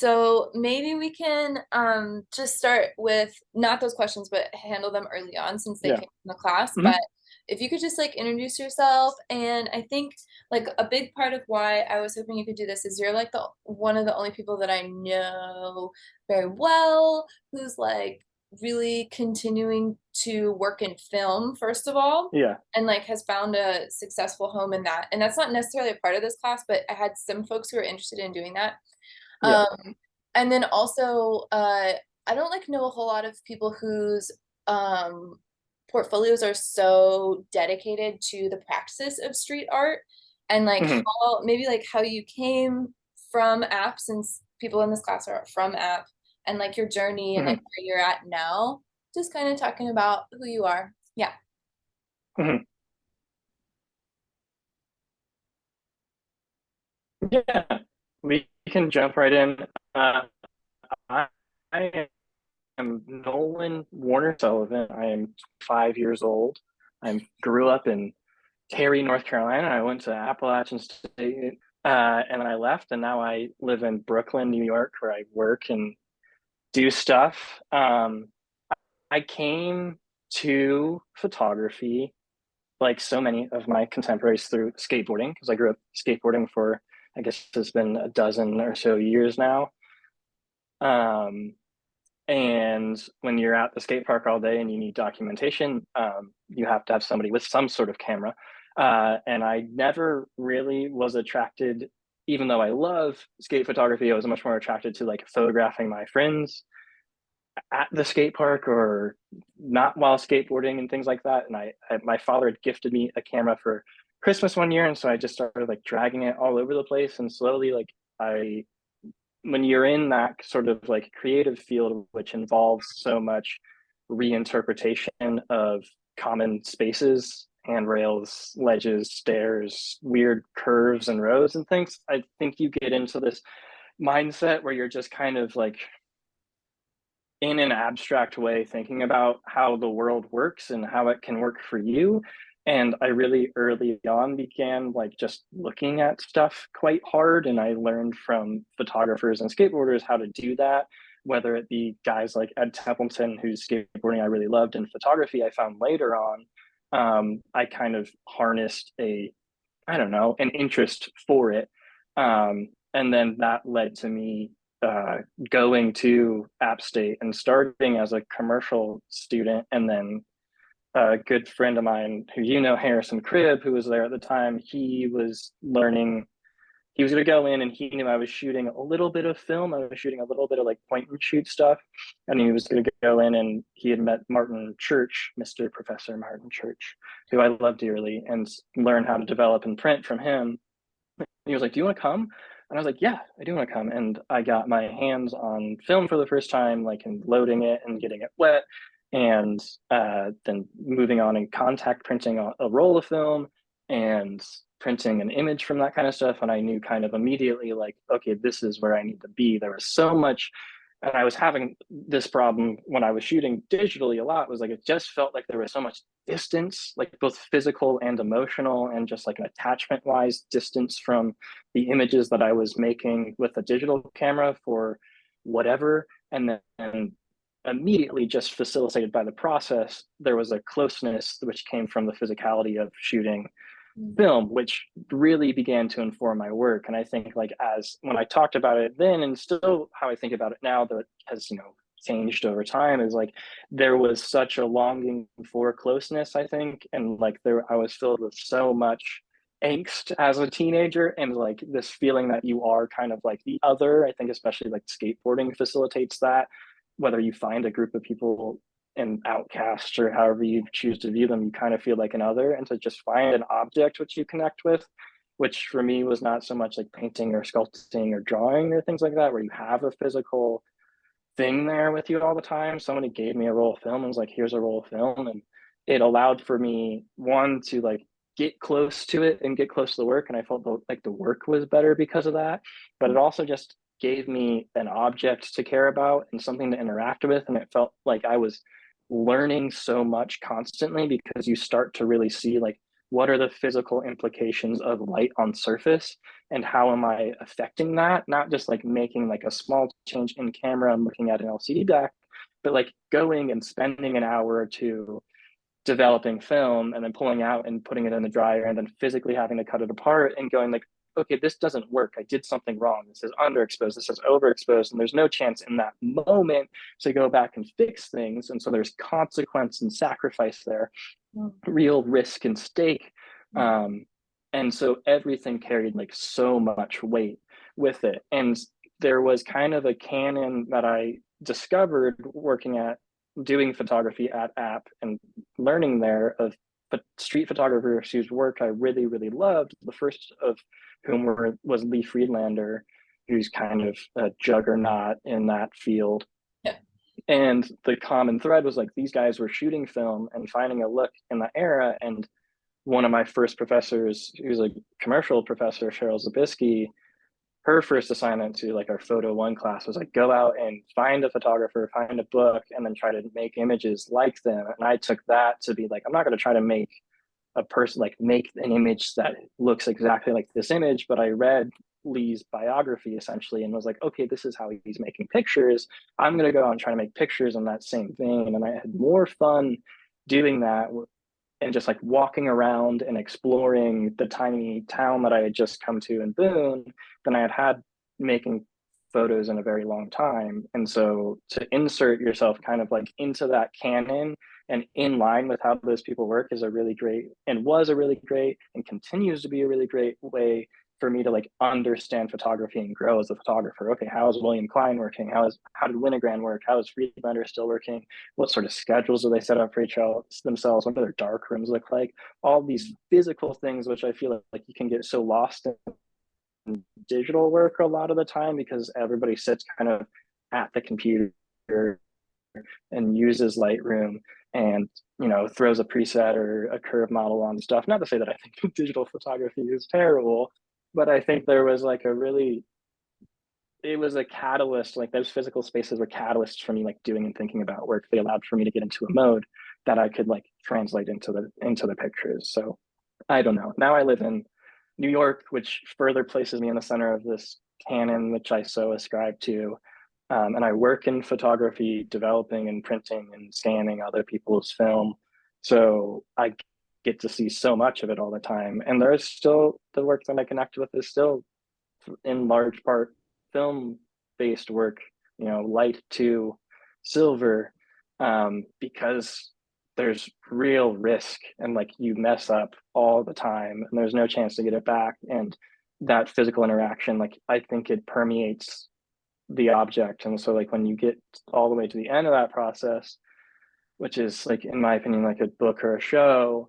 So maybe we can just start with not those questions, but handle them early on since they Yeah. came from the class. Hmm. But if you could just like introduce yourself, and I think like a big part of why I was hoping you could do this is you're like the one of the only people that I know very well who's like really continuing to work in film, first of all, Yeah. and like has found a successful home in that. And that's not necessarily a part of this class, but I had some folks who are interested in doing that. Yeah. Um, and then also, I don't like know a whole lot of people whose portfolios are so dedicated to the practice of street art and like Hmm. how maybe like how you came from app since people in this class are from app and like your journey and like Hmm. where you're at now. Just kind of talking about who you are. Yeah. Hmm. Yeah. We can jump right in. Uh, I, I am Nolan Warner-Sullivan. I am 5 years old. I grew up in Cary, North Carolina. I went to Appalachian State, and then I left, and now I live in Brooklyn, New York, where I work and do stuff. I came to photography like so many of my contemporaries through skateboarding because I grew up skateboarding for I guess it's been a dozen or so years now. Um, and when you're at the skate park all day and you need documentation, you have to have somebody with some sort of camera. And I never really was attracted, even though I love skate photography, I was much more attracted to like photographing my friends at the skate park or not while skateboarding and things like that. And my father had gifted me a camera for Christmas one year, and so I just started like dragging it all over the place. And slowly, like I, when you're in that sort of like creative field, which involves so much reinterpretation of common spaces, handrails, ledges, stairs, weird curves and roads and things, I think you get into this mindset where you're just kind of like in an abstract way thinking about how the world works and how it can work for you. And I really early on began like just looking at stuff quite hard, and I learned from photographers and skateboarders how to do that, whether it be guys like Ed Templeton, whose skateboarding I really loved, and photography I found later on. I kind of harnessed a, I don't know, an interest for it. And then that led to me uh, going to App State and starting as a commercial student. And then a good friend of mine, who you know, Harrison Cribb, who was there at the time, he was learning. He was going to go in and he knew I was shooting a little bit of film. I was shooting a little bit of like point and shoot stuff. And he was going to go in and he had met Martin Church, Mr. Professor Martin Church, who I love dearly, and learn how to develop and print from him. And he was like, "Do you want to come?" And I was like, "Yeah, I do want to come." And I got my hands on film for the first time, like in loading it and getting it wet, and then moving on and contact printing a roll of film and printing an image from that kind of stuff. And I knew kind of immediately, like, okay, this is where I need to be. There was so much, and I was having this problem when I was shooting digitally a lot, was like it just felt like there was so much distance, like both physical and emotional, and just like an attachment wise distance from the images that I was making with a digital camera for whatever. And then immediately, just facilitated by the process, there was a closeness which came from the physicality of shooting film, which really began to inform my work. And I think like as when I talked about it then, and still how I think about it now, that has, changed over time, is like there was such a longing for closeness, I think. And like there I was filled with so much angst as a teenager, and like this feeling that you are kind of like the other. I think especially like skateboarding facilitates that, whether you find a group of people and outcasts or however you choose to view them, you kind of feel like another. And to just find an object which you connect with, which for me was not so much like painting or sculpting or drawing or things like that, where you have a physical thing there with you all the time. Somebody gave me a roll of film and was like, here's a roll of film. And it allowed for me, one, to like get close to it and get close to the work. And I felt like the work was better because of that. But it also just gave me an object to care about and something to interact with. And it felt like I was learning so much constantly, because you start to really see like what are the physical implications of light on surface, and how am I affecting that? Not just like making like a small change in camera and looking at an LCD back, but like going and spending an hour or two developing film and then pulling out and putting it in the dryer and then physically having to cut it apart and going like, okay, this doesn't work. I did something wrong. This is underexposed. This is overexposed. And there's no chance in that moment to go back and fix things. And so there's consequence and sacrifice there, real risk and stake. And so everything carried like so much weight with it. And there was kind of a canon that I discovered working at doing photography at App and learning there of street photographers whose work I really, really loved. The first of whom was Lee Friedlander, who's kind of a juggernaut in that field. Yeah. And the common thread was like these guys were shooting film and finding a look in the era. And one of my first professors, who's a commercial professor, Cheryl Zabisky, her first assignment to like our photo one class was like go out and find a photographer, find a book, and then try to make images like them. And I took that to be like, I'm not going to try to make a person like make an image that looks exactly like this image, but I read Lee's biography essentially and was like, okay, this is how he's making pictures. I'm going to go out and try to make pictures in that same vein. And I had more fun doing that and just like walking around and exploring the tiny town that I had just come to in Boone than I had making photos in a very long time. And so to insert yourself kind of like into that canon and in line with how those people work is a really great and was a really great and continues to be a really great way for me to like understand photography and grow as a photographer. Okay, how is William Klein working? How did Winogrand work? How is Friedlander still working? What sort of schedules do they set up for each themselves? What do their dark rooms look like? All these physical things, which I feel like you can get so lost in digital work a lot of the time because everybody sits kind of at the computer and uses Lightroom and throws a preset or a curve model on stuff. Not to say that I think digital photography is terrible, but I think there was like it was a catalyst. Like those physical spaces were catalysts for me, like doing and thinking about work. They allowed for me to get into a mode that I could like translate into the pictures. So I don't know. Now I live in New York, which further places me in the center of this canon, which I so ascribe to. And I work in photography, developing and printing and scanning other people's film. So I get to see so much of it all the time. And there's still the work that I connect with is still in large part film based work, light to silver, because there's real risk and like you mess up all the time and there's no chance to get it back. And that physical interaction, like I think it permeates the object. And so like when you get all the way to the end of that process, which is like in my opinion like a book or a show,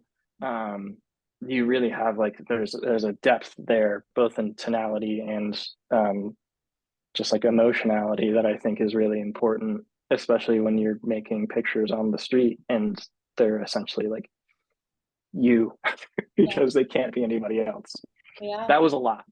you really have like there's a depth there both in tonality and just like emotionality that I think is really important, especially when you're making pictures on the street and they're essentially like you because they can't be anybody else. Yeah. That was a lot.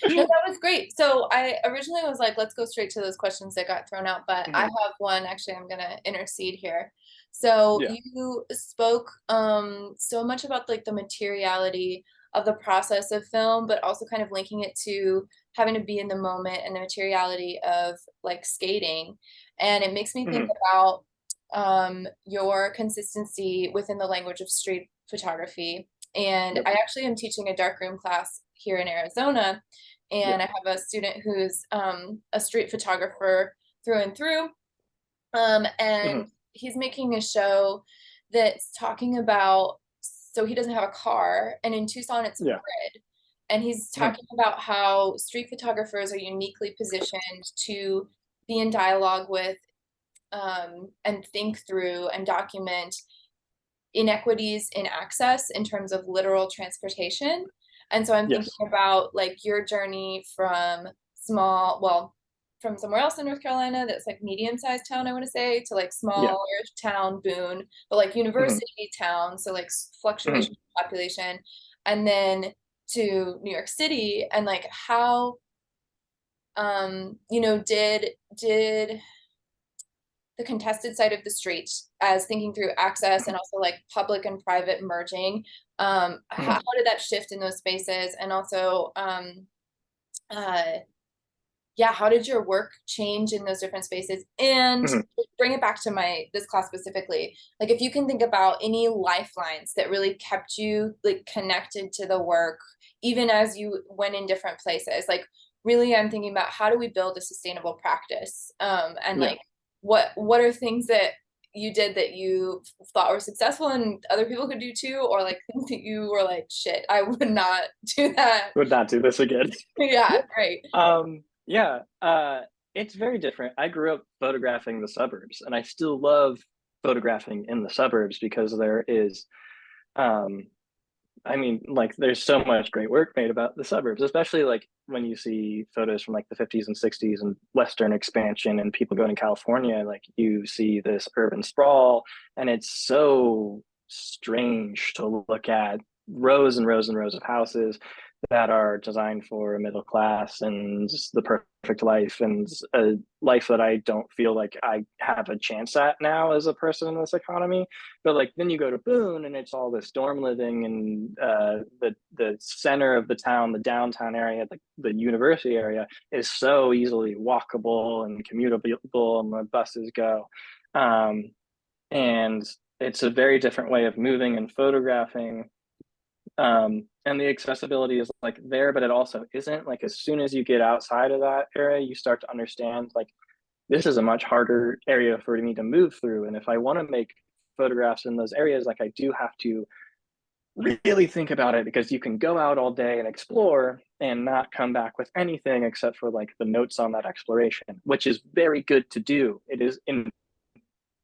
No, that was great. So I originally was like, let's go straight to those questions that got thrown out, but I have one. Actually, I'm gonna intercede here. So Yeah. you spoke so much about like the materiality of the process of film, but also kind of linking it to having to be in the moment and the materiality of like skating. And it makes me think about your consistency within the language of street photography. And Yep. I actually am teaching a darkroom class here in Arizona, and Yeah. I have a student who's a street photographer through and through. And he's making a show that's talking about, so he doesn't have a car, and in Tucson it's a Yeah. grid. And he's talking about how street photographers are uniquely positioned to be in dialogue with and think through and document inequities in access in terms of literal transportation. And so I'm thinking Yes. about like your journey from from somewhere else in North Carolina that's like medium-sized town, I want to say, to like Yeah. smaller town Boone, but like university town, so like fluctuation of population, and then to New York City, and like how did the contested side of the street as thinking through access and also like public and private merging. How Mhm. did that shift in those spaces? And also, uh, yeah, how did your work change in those different spaces? And Mhm. bring it back to my this class specifically. Like if you can think about any lifelines that really kept you like connected to the work, even as you went in different places. Like really I'm thinking about how do we build a sustainable practice? And Yeah, like what are things that you did that you thought were successful and other people could do too, or like things that you were like, shit, I would not do that. would not do this again. Yeah, right. Yeah, it's very different. I grew up photographing the suburbs, and I still love photographing in the suburbs because there is, um, I mean, like, there's so much great work made about the suburbs, especially like when you see photos from like the 50s and 60s and Western expansion and people going to California, like you see this urban sprawl, and it's so strange to look at rows and rows and rows of houses that are designed for a middle class and the perfect life and a life that I don't feel like I have a chance at now as a person in this economy. But like then you go to Boone and it's all this dorm living and the center of the town, the downtown area, the university area is so easily walkable and commutable, and the buses go. Um, and it's a very different way of moving and photographing, and the accessibility is like there, but it also isn't. Like as soon as you get outside of that area, you start to understand like this is a much harder area for me to move through, and if I want to make photographs in those areas, like I do have to really think about it, because you can go out all day and explore and not come back with anything except for like the notes on that exploration, which is very good to do. It is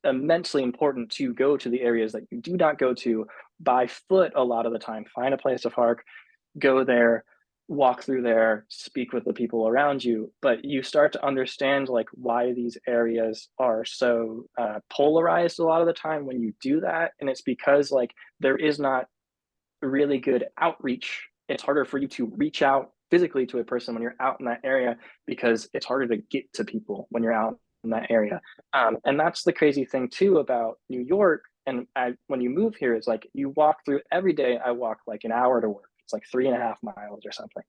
immensely important to go to the areas that you do not go to by foot a lot of the time. Find a place to park, go there, walk through there, speak with the people around you. But you start to understand like why these areas are so polarized a lot of the time when you do that. And it's because like there is not really good outreach. It's harder for you to reach out physically to a person when you're out in that area, because it's harder to get to people when you're out in that area. And that's the crazy thing too about New York. And when you move here, it's like you walk through every day. I walk like an hour to work. It's like 3.5 miles or something.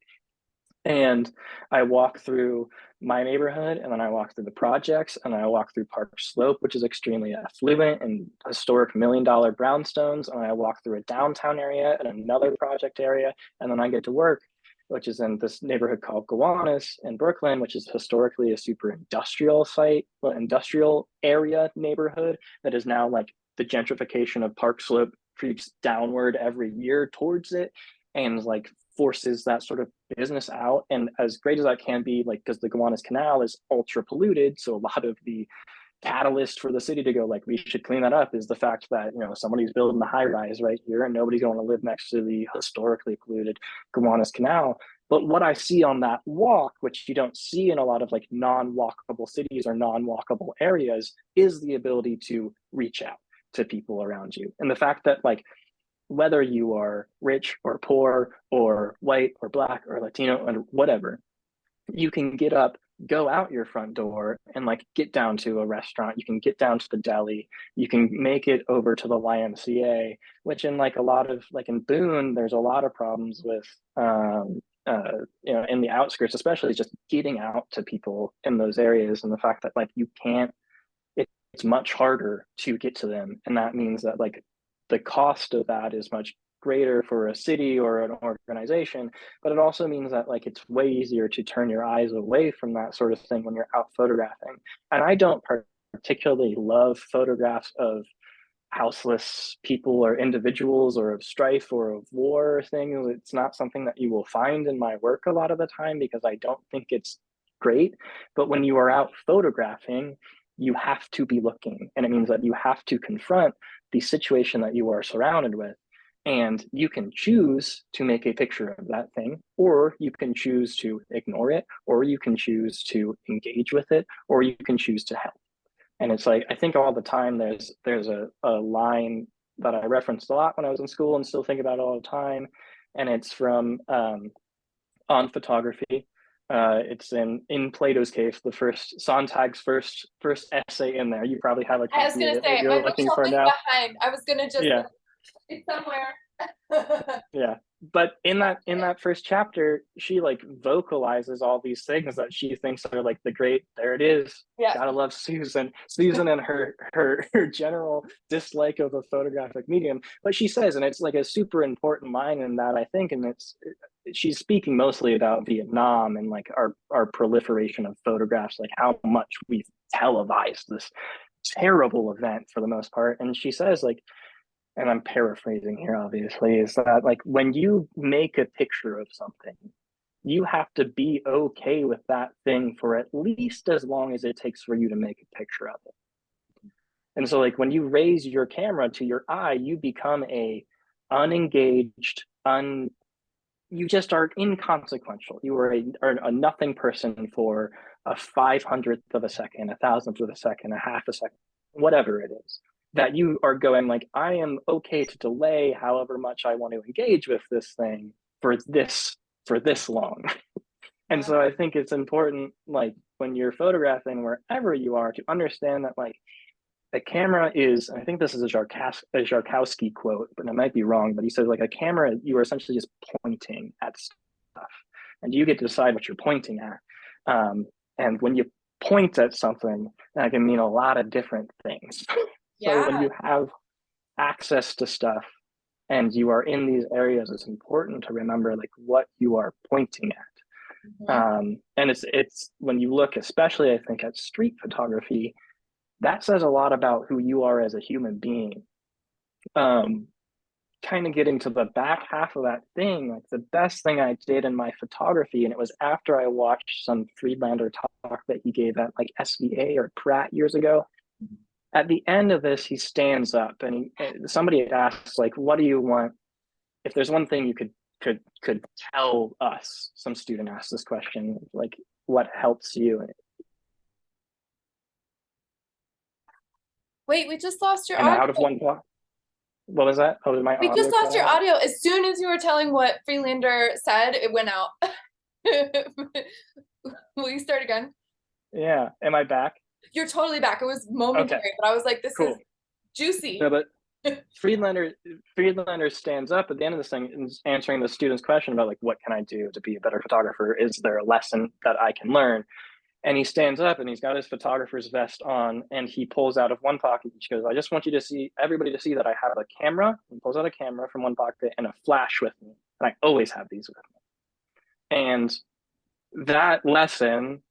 And I walk through my neighborhood, and then I walk through the projects, and I walk through Park Slope, which is extremely affluent and historic $1 million brownstones. And I walk through a downtown area and another project area. And then I get to work, which is in this neighborhood called Gowanus in Brooklyn, which is historically a super industrial site, well, industrial area neighborhood that is now like the gentrification of Park Slope creeps downward every year towards it, and like forces that sort of business out. And as great as that can be, like because the Gowanus Canal is ultra polluted, so a lot of the catalyst for the city to go like we should clean that up is the fact that somebody's building the high rise right here, and nobody's going to live next to the historically polluted Gowanus Canal. But what I see on that walk, which you don't see in a lot of like non-walkable cities or non-walkable areas, is the ability to reach out to people around you. And the fact that like whether you are rich or poor or white or black or Latino or whatever, you can get up, go out your front door, and like get down to a restaurant. You can get down to the deli. You can make it over to the YMCA, which in like a lot of like in Boone, there's a lot of problems with, in the outskirts, especially just getting out to people in those areas. And the fact that like you can't, it's much harder to get to them. And that means that like the cost of that is much greater for a city or an organization, but it also means that like it's way easier to turn your eyes away from that sort of thing when you're out photographing. And I don't particularly love photographs of houseless people or individuals or of strife or of war things. It's not something that you will find in my work a lot of the time because I don't think it's great. But when you are out photographing, you have to be looking. And it means that you have to confront the situation that you are surrounded with. And you can choose to make a picture of that thing, or you can choose to ignore it, or you can choose to engage with it, or you can choose to help. And it's like I think all the time there's a line that I referenced a lot when I was in school and still think about it all the time, and it's from On Photography, It's in Plato's Cave, the first Sontag's first essay in there. You probably have a I was copy of gonna it that say you're my looking bookshelf for is now. behind. I was gonna just Yeah, it's somewhere. yeah. But in that first chapter, she like vocalizes all these things that she thinks are like the great. There it is. Yeah. Gotta love Susan. Susan and her general dislike of a photographic medium. But she says, and it's like a super important line in that, I think, and it's she's speaking mostly about Vietnam and like our proliferation of photographs, like how much we've televised this terrible event for the most part. And she says like, and I'm paraphrasing here, obviously, is that like when you make a picture of something, you have to be okay with that thing for at least as long as it takes for you to make a picture of it. And so, like when you raise your camera to your eye, you become a unengaged, you just are inconsequential. You are a nothing person for a 500th of a second, a thousandth of a second, a half a second, whatever it is. That you are going like, I am okay to delay however much I want to engage with this thing for this long. And Yeah. so I think it's important, like when you're photographing wherever you are, to understand that like a camera is, I think this is a Jarkowski quote, but I might be wrong, but he says like a camera, you are essentially just pointing at stuff and you get to decide what you're pointing at. And when you point at something, that can mean a lot of different things. So when Yeah. you have access to stuff and you are in these areas, it's important to remember like what you are pointing at. Mhm. And it's when you look, especially I think at street photography, that says a lot about who you are as a human being. Um, Kind of getting to the back half of that thing, like the best thing I did in my photography, and it was after I watched some Friedlander talk that he gave at like SVA or Pratt years ago. At the end of this, he stands up and somebody asks like, "What do you want? If there's one thing you could tell us," some student asked this question, like, "What helps you?" Wait, we just lost your And audio. out of one block, what was that? Oh, did my We just audio cut lost your out? audio. As soon as you were telling what Freelander said, it went out. Will you start again? Yeah. Am I back? You're totally back. It was Okay, momentary, but I was like, this is cool. No, juicy. but Friedlander stands up at the end of this thing and is answering the student's question about like, what can I do to be a better photographer? Is there a lesson that I can learn? And he stands up and he's got his photographer's vest on and he pulls out of one pocket. He goes, "I just want you to see, everybody to see that I have a camera." He pulls out a camera from one pocket and a flash with me. And I always have these with me. And that lesson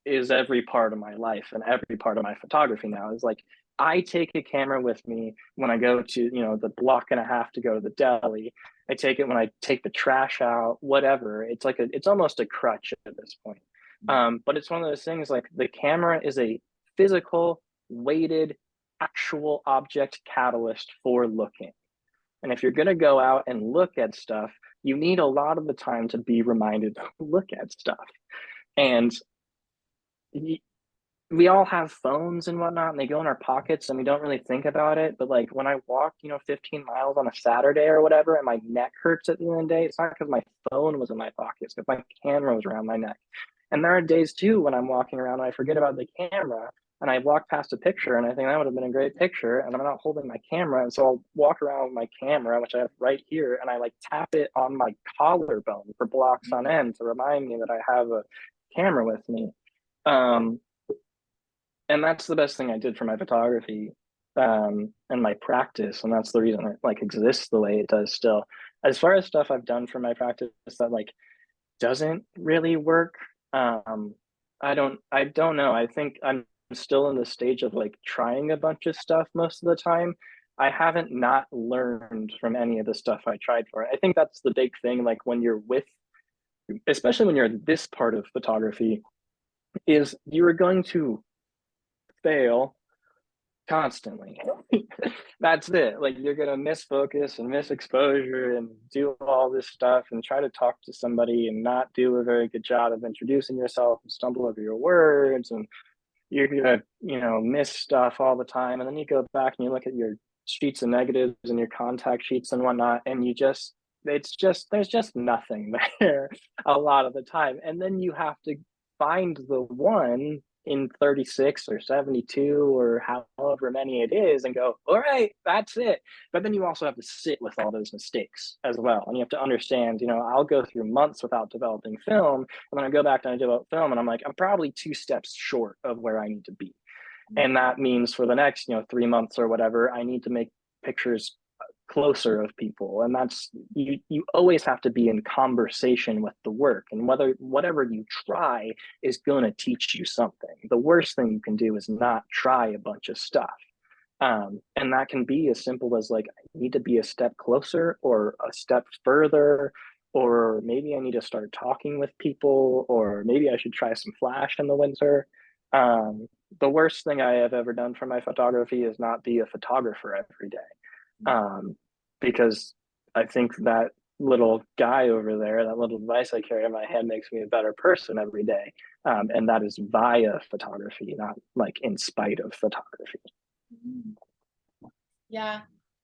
is every part of my life and every part of my photography now. Is like I take a camera with me when I go to, the block and a half to go to the deli. I take it when I take the trash out, whatever. It's almost a crutch at this point. But it's one of those things like the camera is a physical, weighted, actual object catalyst for looking. And if you're going to go out and look at stuff, you need a lot of the time to be reminded to look at stuff. And we all have phones and whatnot, and they go in our pockets and we don't really think about it. But like when I walk, 15 miles on a Saturday or whatever, and my neck hurts at the end of the day, it's not because my phone was in my pockets, because my camera was around my neck. And there are days too when I'm walking around and I forget about the camera and I walk past a picture and I think that would have been a great picture and I'm not holding my camera. And so I'll walk around with my camera, which I have right here, and I like tap it on my collarbone for blocks on end to remind me that I have a camera with me. Um, and that's the best thing I did for my photography and my practice, and that's the reason it like exists the way it does still. As far as stuff I've done for my practice that like doesn't really work, I don't know. I think I'm still in the stage of like trying a bunch of stuff most of the time. I haven't not learned from any of the stuff I tried for it. I think that's the big thing, like when you're with, especially when you're this part of photography, is you are going to fail constantly. That's it. Like you're gonna miss focus and miss exposure and do all this stuff and try to talk to somebody and not do a very good job of introducing yourself and stumble over your words, and you're gonna, miss stuff all the time. And then you go back and you look at your sheets and negatives and your contact sheets and whatnot, and you just it's just there's just nothing there a lot of the time, and then you have to find the one in 36 or 72 or however many it is and go, all right, that's it. But then you also have to sit with all those mistakes as well, and you have to understand, I'll go through months without developing film, and then I go back and I develop film, and I'm like, I'm probably 2 steps short of where I need to be. And that means for the next 3 months or whatever, I need to make pictures closer of people. And that's, you always have to be in conversation with the work, and whatever you try is going to teach you something. The worst thing you can do is not try a bunch of stuff. And that can be as simple as like, I need to be a step closer or a step further, or maybe I need to start talking with people, or maybe I should try some flash in the winter. The worst thing I have ever done for my photography is not be a photographer every day. Because I think that little guy over there, that little device I carry in my hand, makes me a better person every day. And that is via photography, not like in spite of photography. Yeah,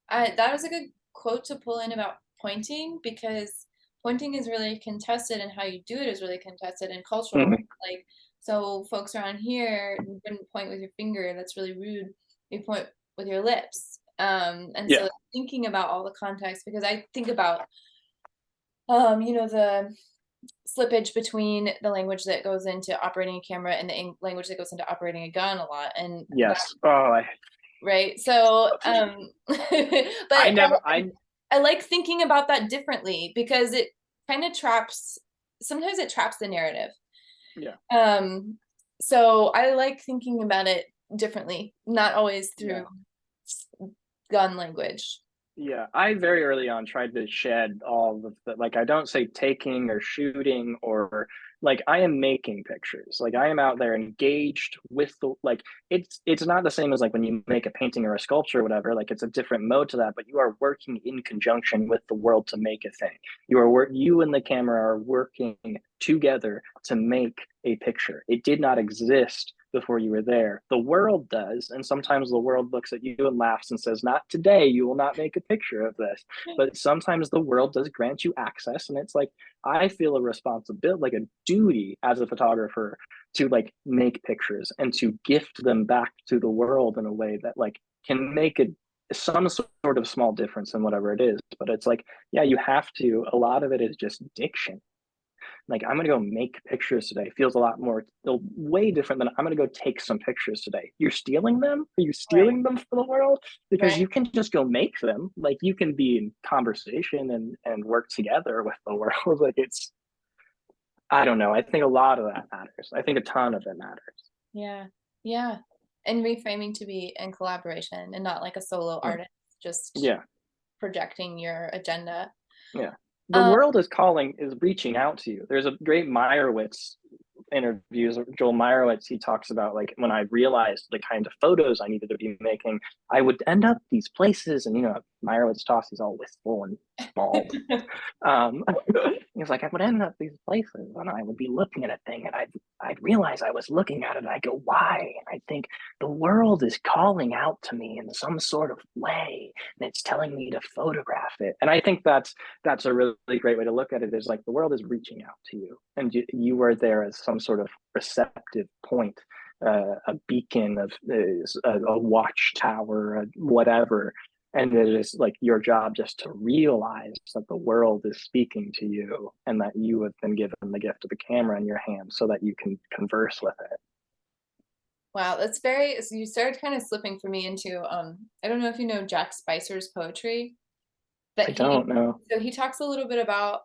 that was a good quote to pull in about pointing, because pointing is really contested and how you do it is really contested and cultural, right? Mm-hmm. Like, so folks around here, you wouldn't point with your finger, that's really rude. You point with your lips. And Yeah. so thinking about all the context, because I think about, the slippage between the language that goes into operating a camera and the language that goes into operating a gun a lot, and that, Yes. Oh, right? So, but I never. I like thinking about that differently, because it kind of traps, sometimes it traps the narrative. Yeah. So I like thinking about it differently, not always through gun language. Yeah, I very early on tried to shed all of the, like, I don't say taking or shooting, or like, I am making pictures. Like, I am out there engaged with the, like, it's not the same as like when you make a painting or a sculpture or whatever. Like, it's a different mode to that, but you are working in conjunction with the world to make a thing. You and the camera are working together to make a picture. It did not exist before you were there. The world does, and sometimes the world looks at you and laughs and says, "Not today, you will not make a picture of this." But sometimes the world does grant you access, and it's like, I feel a responsibility, like a duty as a photographer, to like make pictures and to gift them back to the world in a way that like can make it some sort of small difference in whatever it is. But it's like, yeah, you have to, a lot of it is just diction. Like, I'm gonna go make pictures today feels a lot more, way different than I'm gonna go take some pictures today. You're stealing them? Are you Right, stealing them for the world? Because right. you can just go make them. Like, you can be in conversation and work together with the world. Like, it's, I don't know. I think a lot of that matters. I think a ton of it matters. Yeah, yeah. And reframing to be in collaboration and not like a solo Mm. artist just Yeah. projecting your agenda. Yeah. The Um, world is calling, is reaching out to you. There's a great Meyerowitz interviews, Joel Meyerowitz. He talks about, like, when I realized the kind of photos I needed to be making, I would end up these places, and Meyerowitz talks, he's all wistful and bald. He was like, I would end up these places and I would be looking at a thing, and I'd realize I was looking at it, and I go, why? And I think the world is calling out to me in some sort of way, and it's telling me to photograph it. And I think that's a really great way to look at it, is like, the world is reaching out to you, and you are there as some sort of receptive point, a beacon of a watchtower, whatever. And it is like your job just to realize that the world is speaking to you, and that you have been given the gift of the camera in your hand so that you can converse with it. wow, that's very, so you started kind of slipping for me into, I don't know if you know Jack Spicer's poetry, but I don't know. he talks a little bit about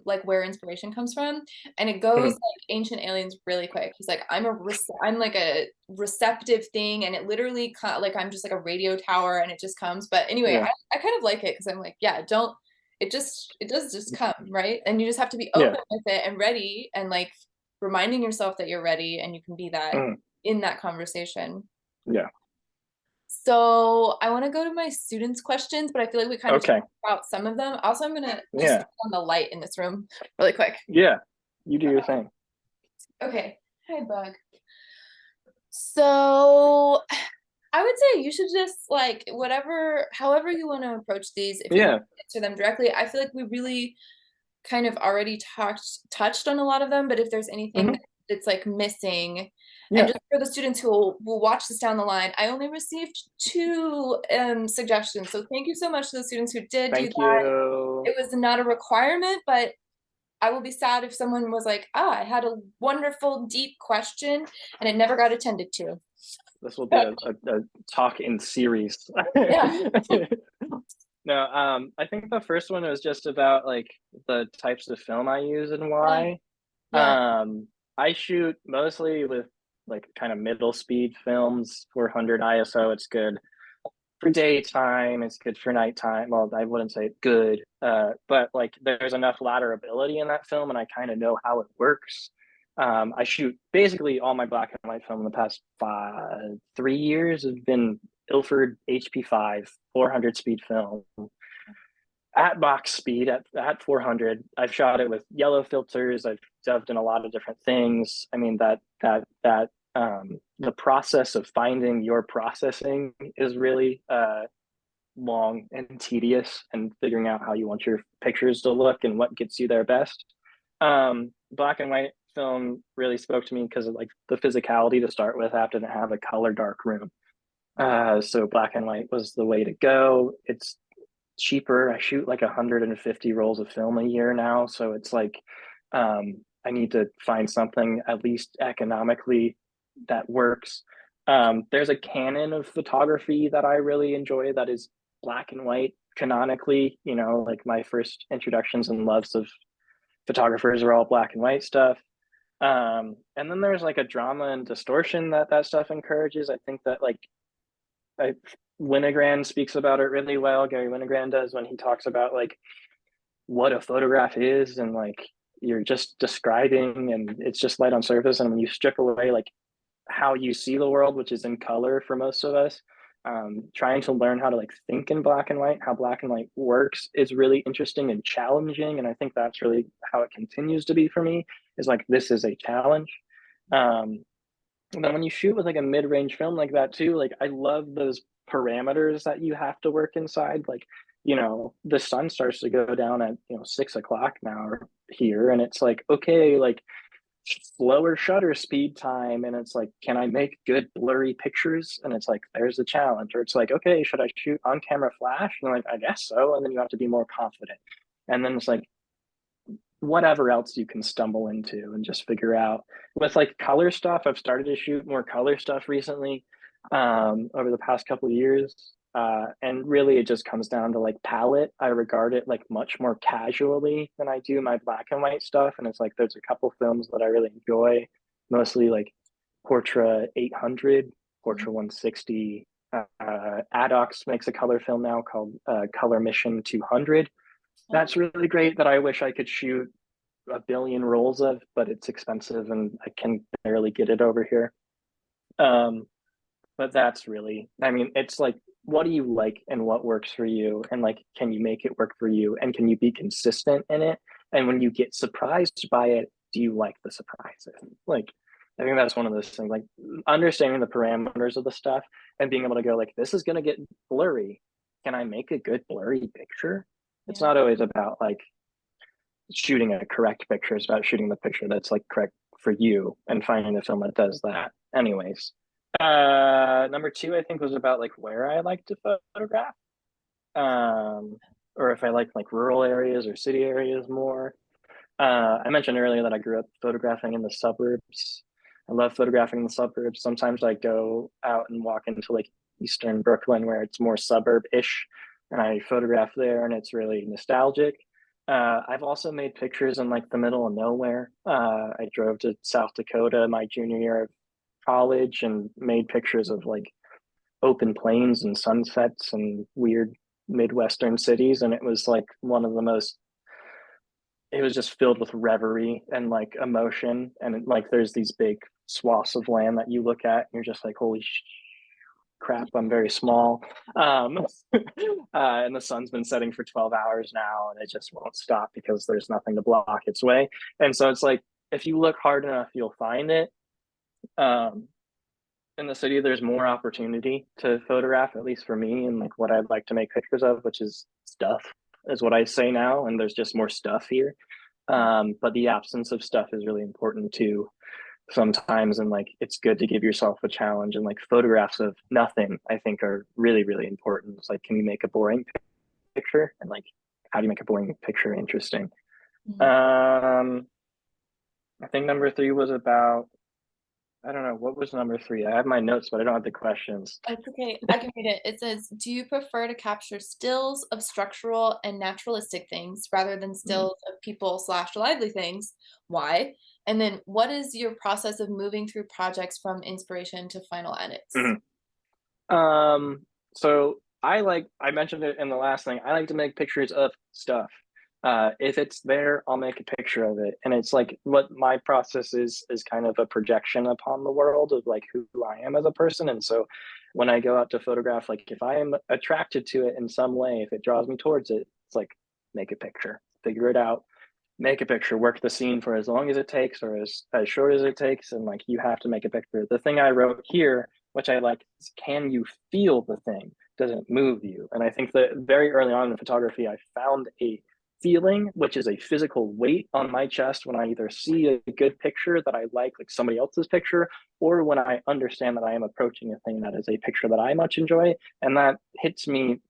like where inspiration comes from, and it goes Mhm. like ancient aliens really quick. He's like, I'm like a receptive thing, and it literally like I'm just like a radio tower, and it just comes. But anyway, Yeah. I kind of like it, because I'm like, yeah, don't, it does just come, right? And you just have to be Yeah. open with it and ready, and like reminding yourself that you're ready and you can be that Mhm. in that conversation. Yeah. So I want to go to my students' questions, but I feel like we kind of Okay. talked about some of them. Also, I'm gonna just Yeah. turn on the light in this room really quick. Yeah. You do your thing. Okay. Hi, Bug. So I would say you should just like whatever, however you want to approach these. If you want Yeah. to answer them directly, I feel like we really kind of already touched on a lot of them. But if there's anything Hmm. that's like missing, and Yeah. just for the students who will watch this down the line, I only received two suggestions. So thank you so much to the students who did do Thank that. you. It was not a requirement, but I will be sad if someone was like, ah, I had a wonderful, deep question and it never got attended to. This will be a talk in series. Yeah. No, I think the first one was just about like the types of film I use and Yeah. why. Yeah. I shoot mostly with like kind of middle speed films, 400 ISO. It's good for daytime. It's good for nighttime. Well, I wouldn't say good, but like there's enough ladderability in that film, and I kind of know how it works. I shoot basically all my black and white film in the past 3 years have been Ilford HP5 400 speed film at box speed at 400. I've shot it with yellow filters. I've dubbed in a lot of different things. I mean that the process of finding your processing is really long and tedious, and figuring out how you want your pictures to look and what gets you there best. Black and white film really spoke to me because of like the physicality to start with. I have to have a color dark room. So black and white was the way to go. It's cheaper. I shoot like 150 rolls of film a year now, so it's like I need to find something at least economically that works. There's a canon of photography that I really enjoy that is black and white canonically. You know, like my first introductions and loves of photographers are all black and white stuff. And then there's like a drama and distortion that stuff encourages. I think that like I, Winogrand speaks about it really well. Gary Winogrand does when he talks about like what a photograph is, and like you're just describing and it's just light on surface, and when you strip away like how you see the world, which is in color for most of us, trying to learn how to like think in black and white, how black and white works is really interesting and challenging. And I think that's really how it continues to be for me, is like this is a challenge. um, and then when you shoot with like a mid-range film like that too, like I love those parameters that you have to work inside. Like, you know, the sun starts to go down at 6 o'clock now here, and it's like, okay, like slower shutter speed time, and it's like, can I make good blurry pictures? And it's like, there's a challenge. Or it's like, okay, should I shoot on camera flash? And I'm like, I guess so. And then you have to be more confident. And then it's like, whatever else you can stumble into and just figure out. With like color stuff, I've started to shoot more color stuff recently, over the past couple of years. And really it just comes down to like palette. I regard it like much more casually than I do my black and white stuff. And it's like there's a couple films that I really enjoy, mostly like Portra 800, Portra 160. Adox makes a color film now called Color Mission 200. That's really great, that I wish I could shoot a billion rolls of, but it's expensive and I can barely get it over here. Um, but that's really, I mean, it's like, what do you like and what works for you? And like, can you make it work for you? And can you be consistent in it? And when you get surprised by it, do you like the surprises? Like, I think that's one of those things, like understanding the parameters of the stuff and being able to go, like, this is going to get blurry. Can I make a good blurry picture? It's Yeah. not always about like shooting a correct picture. It's about shooting the picture that's like correct for you and finding the film that does that. Anyways, number two, I think, was about like where I like to photograph, um, or if I like rural areas or city areas more. I mentioned earlier that I grew up photographing in the suburbs. I love photographing in the suburbs. Sometimes I go out and walk into like Eastern Brooklyn where it's more suburb-ish, and I photograph there, and it's really nostalgic. I've also made pictures in like the middle of nowhere. I drove to South Dakota my junior year of college and made pictures of like open plains and sunsets and weird Midwestern cities. And it was like one of the most, it was just filled with reverie and like emotion. And like there's these big swaths of land that you look at and you're just like, holy crap, I'm very small. And the sun's been setting for 12 hours now and it just won't stop because there's nothing to block its way. And so it's like, if you look hard enough, you'll find it. Um, in the city, there's more opportunity to photograph, at least for me, and like what I'd like to make pictures of, which is stuff, is what I say now. And there's just more stuff here. But the absence of stuff is really important too sometimes. And like, it's good to give yourself a challenge. And like, photographs of nothing, I think, are really, really important. It's like, can you make a boring picture? And like, how do you make a boring picture interesting? Mhm. Um, I think number three was about, I don't know, what was number three? I have my notes, but I don't have the questions. It's okay. I can read it. It says, "Do you prefer to capture stills of structural and naturalistic things rather than stills of people slash lively things? Why? And then, what is your process of moving through projects from inspiration to final edits?" Mhm. Um, so I mentioned it in the last thing. I like to make pictures of stuff. If it's there, I'll make a picture of it. And it's like what my process is kind of a projection upon the world of like who I am as a person. And so when I go out to photograph, like if I am attracted to it in some way, if it draws me towards it, it's like make a picture, figure it out, make a picture, work the scene for as long as it takes or as short as it takes. And like you have to make a picture. The thing I wrote here, which I like, is can you feel the thing? Does it move you? And I think that very early on in photography, I found a feeling, which is a physical weight on my chest when I either see a good picture that I like somebody else's picture, or when I understand that I am approaching a thing that is a picture that I much enjoy. And that hits me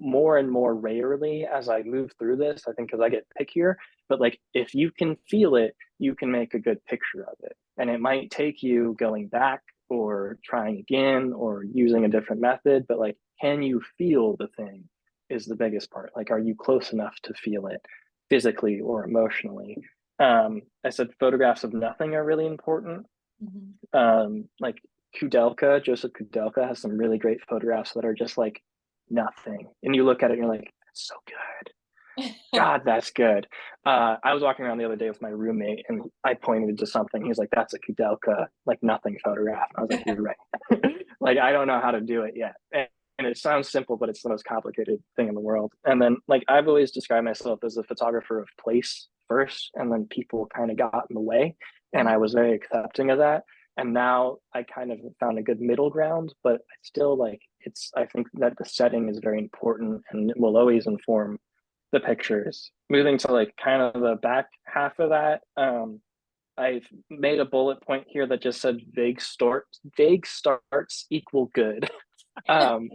more and more rarely as I move through this, I think, because I get pickier. But like if you can feel it, you can make a good picture of it. And it might take you going back or trying again or using a different method, but like can you feel the thing is the biggest part. Like are you close enough to feel it physically or emotionally? I said photographs of nothing are really important. Mhm. Like Kudelka, Joseph Kudelka has some really great photographs that are just like nothing. And you look at it and you're like, that's so good. God, that's good. I was walking around the other day with my roommate and I pointed to something. He was like, that's a Kudelka, like nothing photograph. And I was like, you're right. Like, I don't know how to do it yet. And it sounds simple, but it's the most complicated thing in the world. And then, like, I've always described myself as a photographer of place first, and then people kind of got in the way. And I was very accepting of that. And now I kind of found a good middle ground, but I still like I think that the setting is very important and it will always inform the pictures. Moving to like kind of the back half of that, I've made a bullet point here that just said vague starts equal good. Um,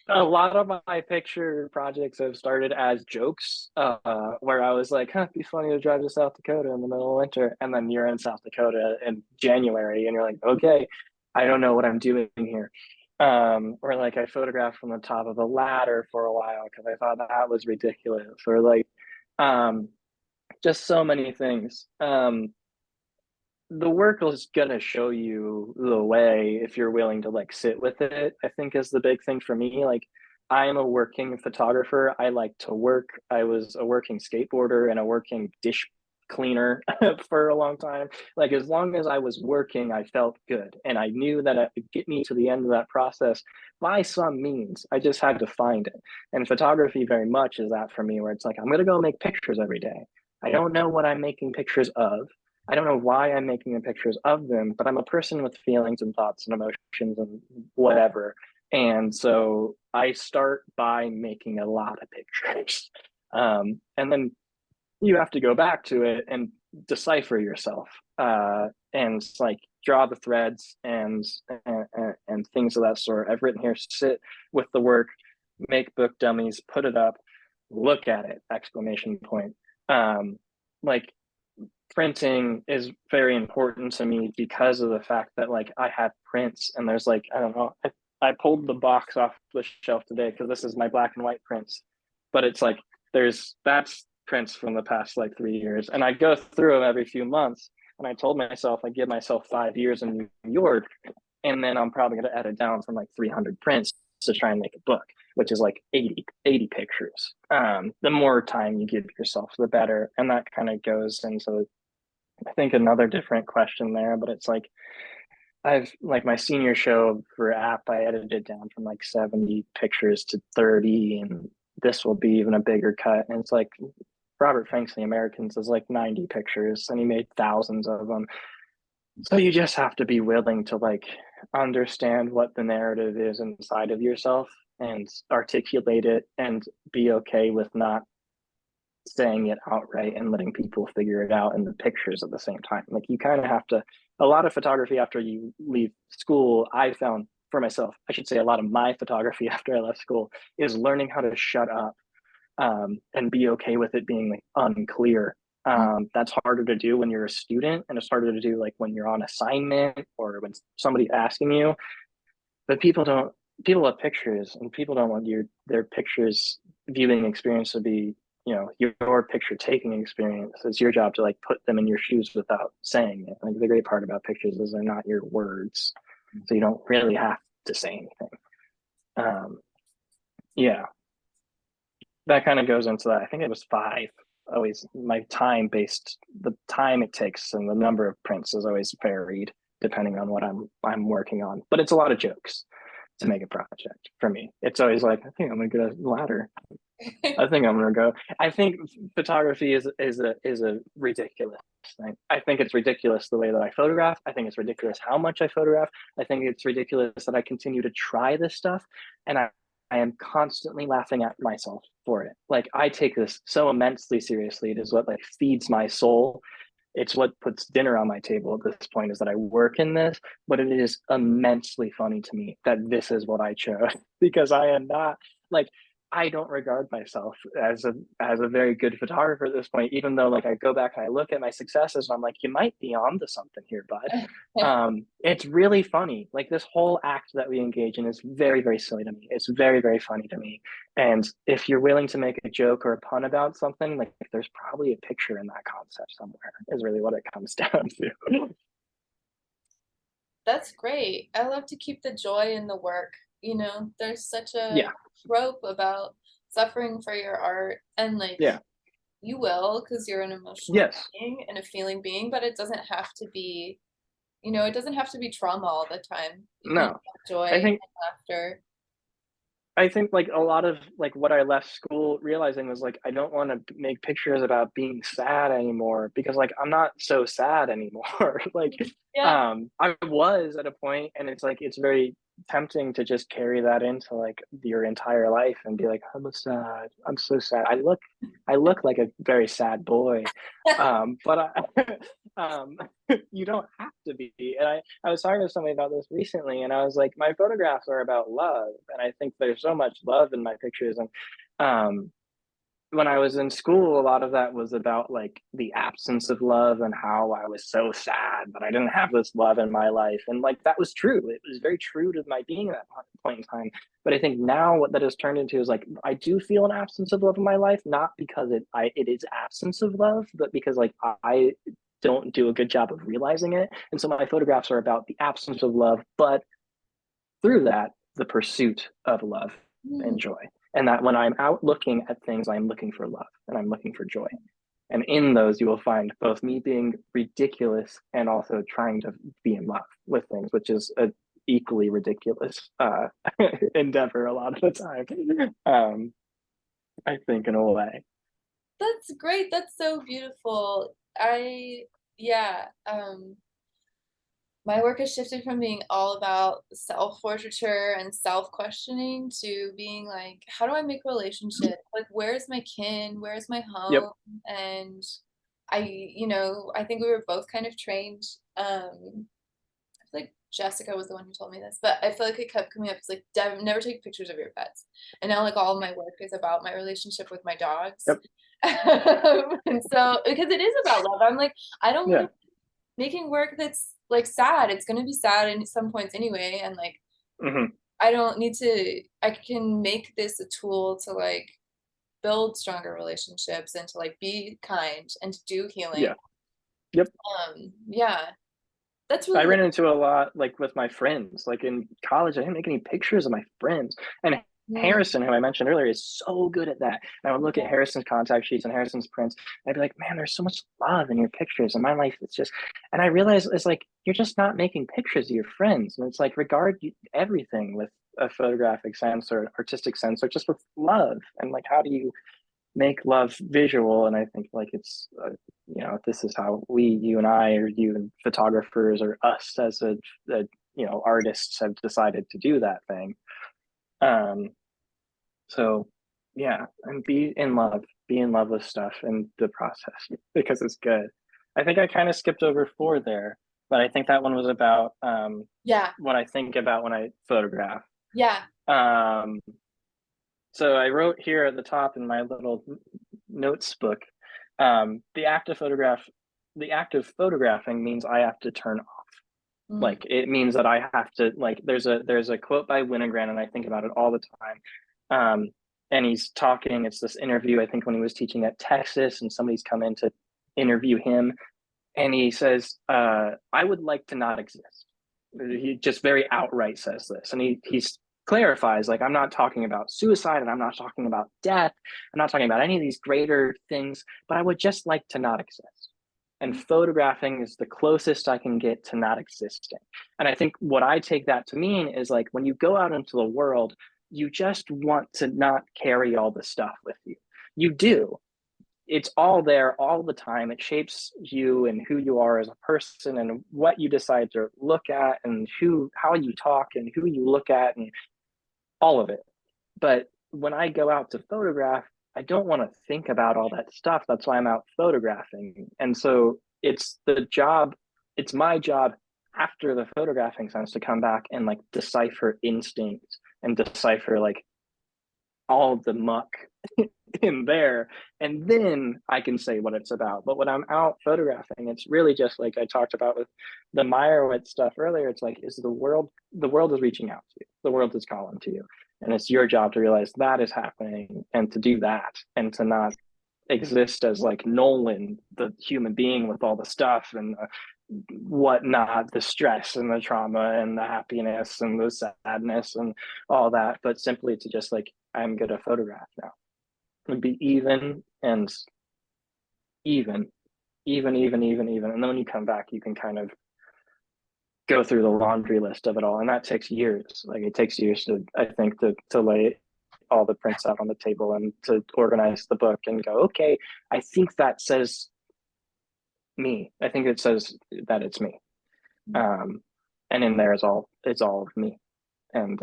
a lot of my picture projects have started as jokes, where I was like, huh, it'd be funny to drive to South Dakota in the middle of winter. And then you're in South Dakota in January and you're like, okay, I don't know what I'm doing here. Or like I photographed from the top of a ladder for a while because I thought that was ridiculous. Or like, um, just so many things. The work is gonna show you the way if you're willing to like sit with it, I think is the big thing for me. Like I am a working photographer. I like to work. I was a working skateboarder and a working dish cleaner for a long time. Like as long as I was working, I felt good. And I knew that it would get me to the end of that process by some means. I just had to find it. And photography very much is that for me, where it's like, I'm gonna go make pictures every day. I don't know what I'm making pictures of. I don't know why I'm making the pictures of them, but I'm a person with feelings and thoughts and emotions and whatever. And so I start by making a lot of pictures. And then you have to go back to it and decipher yourself and like draw the threads and things of that sort. I've written here, sit with the work, make book dummies, put it up, look at it, exclamation point. Like printing is very important to me because of the fact that like I have prints and there's like I don't know I pulled the box off the shelf today because this is my black and white prints, but it's like that's prints from the past like 3 years and I go through them every few months and I told myself I give myself 5 years in New York and then I'm probably going to edit down from like 300 prints to try and make a book, which is like 80 pictures. The more time you give yourself, the better. And that kind of goes into I think another different question there, but it's like I've like my senior show for app, I edited down from like 70 pictures to 30, and this will be even a bigger cut. And it's like Robert Franks, The Americans, is like 90 pictures, and he made thousands of them. So you just have to be willing to like understand what the narrative is inside of yourself and articulate it and be okay with not saying it outright and letting people figure it out in the pictures at the same time. Like you kind of have to, a lot of photography after you leave school, I found for myself, I should say a lot of my photography after I left school is learning how to shut up and be okay with it being like unclear. That's harder to do when you're a student, and it's harder to do like when you're on assignment or when somebody's asking you. But people have pictures, and people don't want their pictures viewing experience to be, your picture taking experience. It's your job to like put them in your shoes without saying it. Like the great part about pictures is they're not your words, so you don't really have to say anything. Um, yeah, that kind of goes into that. I think it was five. Always my time based, the time it takes and the number of prints is always varied depending on what I'm working on. But it's a lot of jokes to make a project for me. It's always like, I think I'm gonna get a ladder. I think I'm gonna go. I think photography is a ridiculous thing. I think it's ridiculous the way that I photograph. I think it's ridiculous how much I photograph. I think it's ridiculous that I continue to try this stuff, and I am constantly laughing at myself for it. Like I take this so immensely seriously. It is what like feeds my soul. It's what puts dinner on my table at this point is that I work in this, but it is immensely funny to me that this is what I chose because I am not like I don't regard myself as a very good photographer at this point, even though like I go back and I look at my successes and I'm like, you might be onto something here, bud. It's really funny. Like this whole act that we engage in is very, very silly to me. It's very, very funny to me. And if you're willing to make a joke or a pun about something, like there's probably a picture in that concept somewhere, is really what it comes down to. That's great. I love to keep the joy in the work. There's such a Yeah. trope about suffering for your art, and like Yeah. you will because you're an emotional Yes. being and a feeling being, but it doesn't have to be, it doesn't have to be trauma all the time. You can No. have joy I and think laughter. I think like a lot of like what I left school realizing was like I don't want to make pictures about being sad anymore because like I'm not so sad anymore. Like Yeah. I was at a point and it's like it's very tempting to just carry that into like your entire life and be like I'm so sad. I look like a very sad boy. But um you don't have to be. And I was talking to somebody about this recently, and I was like, my photographs are about love, and I think there's so much love in my pictures. And um, when I was in school, a lot of that was about like the absence of love and how I was so sad that I didn't have this love in my life, and like that was true. It was very true to my being at that point in time. But I think now what that has turned into is like I do feel an absence of love in my life, not because it is absence of love, but because like I don't do a good job of realizing it. And so my photographs are about the absence of love, but through that, the pursuit of love Hmm. and joy. And that when I'm out looking at things, I'm looking for love and I'm looking for joy. And in those, you will find both me being ridiculous and also trying to be in love with things, which is a equally ridiculous endeavor a lot of the time. I think in a way. That's great. That's so beautiful. Yeah, my work has shifted from being all about self-portraiture and self-questioning to being like, how do I make relationships? Like, where's my kin? Where's my Yep. home? And I think we were both kind of trained. I feel like Jessica was the one who told me this, but I feel like it kept coming up. It's like, never take pictures of your pets. And now, like, all of my work is about my relationship with my dogs. Yep. And so, because it is about love, I'm like, I don't want Yeah. to making work that's like sad. It's gonna be sad at some points anyway, and like Hmm. I don't need to. I can make this a tool to like build stronger relationships and to like be kind and to do healing. Yeah. Yep. Yeah, that's I really ran into a lot like with my friends. Like in college, I didn't make any pictures of my friends. And mm, Harrison, who I mentioned earlier, is so good at that. And I would look at yeah. Harrison's contact sheets and Harrison's prints. And I'd be like, man, there's so much love in your pictures. And my life is just, and I realized it's like, you're just not making pictures of your friends. And it's like, regard everything with a photographic sense or artistic sense or just with love. And like, how do you make love visual? And I think like it's this is how you and I or you and photographers or us as a artists have decided to do that thing. Um, so yeah, and be in love with stuff in the process because it's good. I think I kind of skipped over 4 there, but I think that one was about Yeah. what I think about when I photograph. Yeah. Um, so I wrote here at the top in my little notes book, the act of photographing means I have to turn off. Mm. Like it means that I have to like. There's a quote by Winogrand, and I think about it all the time. And he's talking. It's this interview I think when he was teaching at Texas, and somebody's come in to interview him, and he says, "I would like to not exist." He just very outright says this, and he clarifies like I'm not talking about suicide, and I'm not talking about death. I'm not talking about any of these greater things, but I would just like to not exist. And photographing is the closest I can get to not existing. And I think what I take that to mean is like when you go out into the world, you just want to not carry all the stuff with you. You do, it's all there all the time. It shapes you and who you are as a person and what you decide to look at and how you talk and who you look at and all of it. But when I go out to photograph, I don't want to think about all that stuff. That's why I'm out photographing. And so it's my job after the photographing sense to come back and like decipher instinct and decipher like all of the muck in there, and then I can say what it's about. But when I'm out photographing, it's really just like I talked about with the Meyerowitz stuff earlier. It's like, is the world is reaching out to you, the world is calling to you, and it's your job to realize that is happening and to do that and to not exist as like Nolan, the human being with all the stuff and whatnot, the stress and the trauma and the happiness and the sadness and all that, but simply to just like, I'm going to photograph now and be and even, even. And then when you come back, you can kind of go through the laundry list of it all. And that takes years. Like it takes years to, I think, to lay all the prints out on the table and to organize the book and go, okay, I think that says me. I think it says that it's me. Um, and in there is it's all of me. And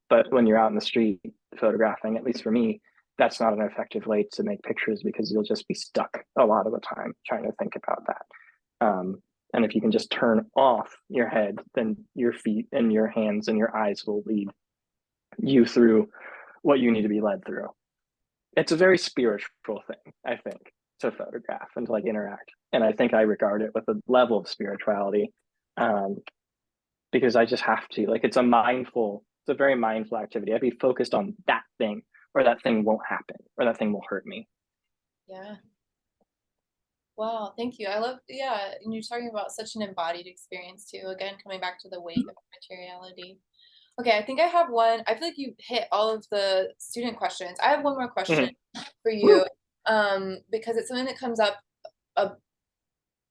but when you're out in the street photographing, at least for me, that's not an effective way to make pictures because you'll just be stuck a lot of the time trying to think about that. And if you can just turn off your head, then your feet and your hands and your eyes will lead you through what you need to be led through. It's a very spiritual thing, I think, to photograph and to like interact. And I think I regard it with a level of spirituality, um, because I just have to. Like it's a very mindful activity. I'd be focused on that thing, or that thing won't happen, or that thing will hurt me. Yeah. Wow, thank you. I love, yeah, and you're talking about such an embodied experience too. Again, coming back to the weight of materiality. Okay, I think I have one. I feel like you hit all of the student questions. I have one more question Mm-hmm. for you, because it's something that comes up uh,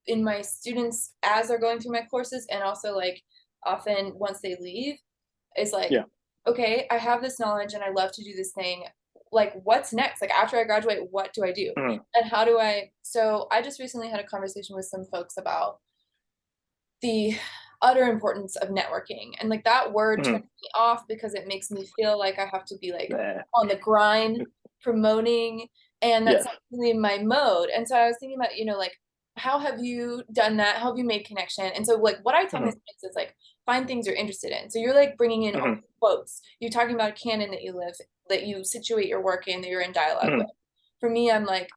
in my students as they're going through my courses, and also like often once they leave, is like, Yeah. okay, I have this knowledge and I love to do this thing. Like, what's next? Like, after I graduate, what do I do? Mm-hmm. And how do I? So, I just recently had a conversation with some folks about the utter importance of networking. And like that word Mm-hmm. turns me off because it makes me feel like I have to be like Yeah. on the grind, promoting, and that's Yes. not really my mode. And so I was thinking about, like, how have you done that? How have you made connection? And so like what I tell my Mm-hmm. students is like find things you're interested in. So you're like bringing in all Mm-hmm. these quotes. You're talking about a canon that you situate your work in, that you're in dialogue with. Mm-hmm. For me, I'm like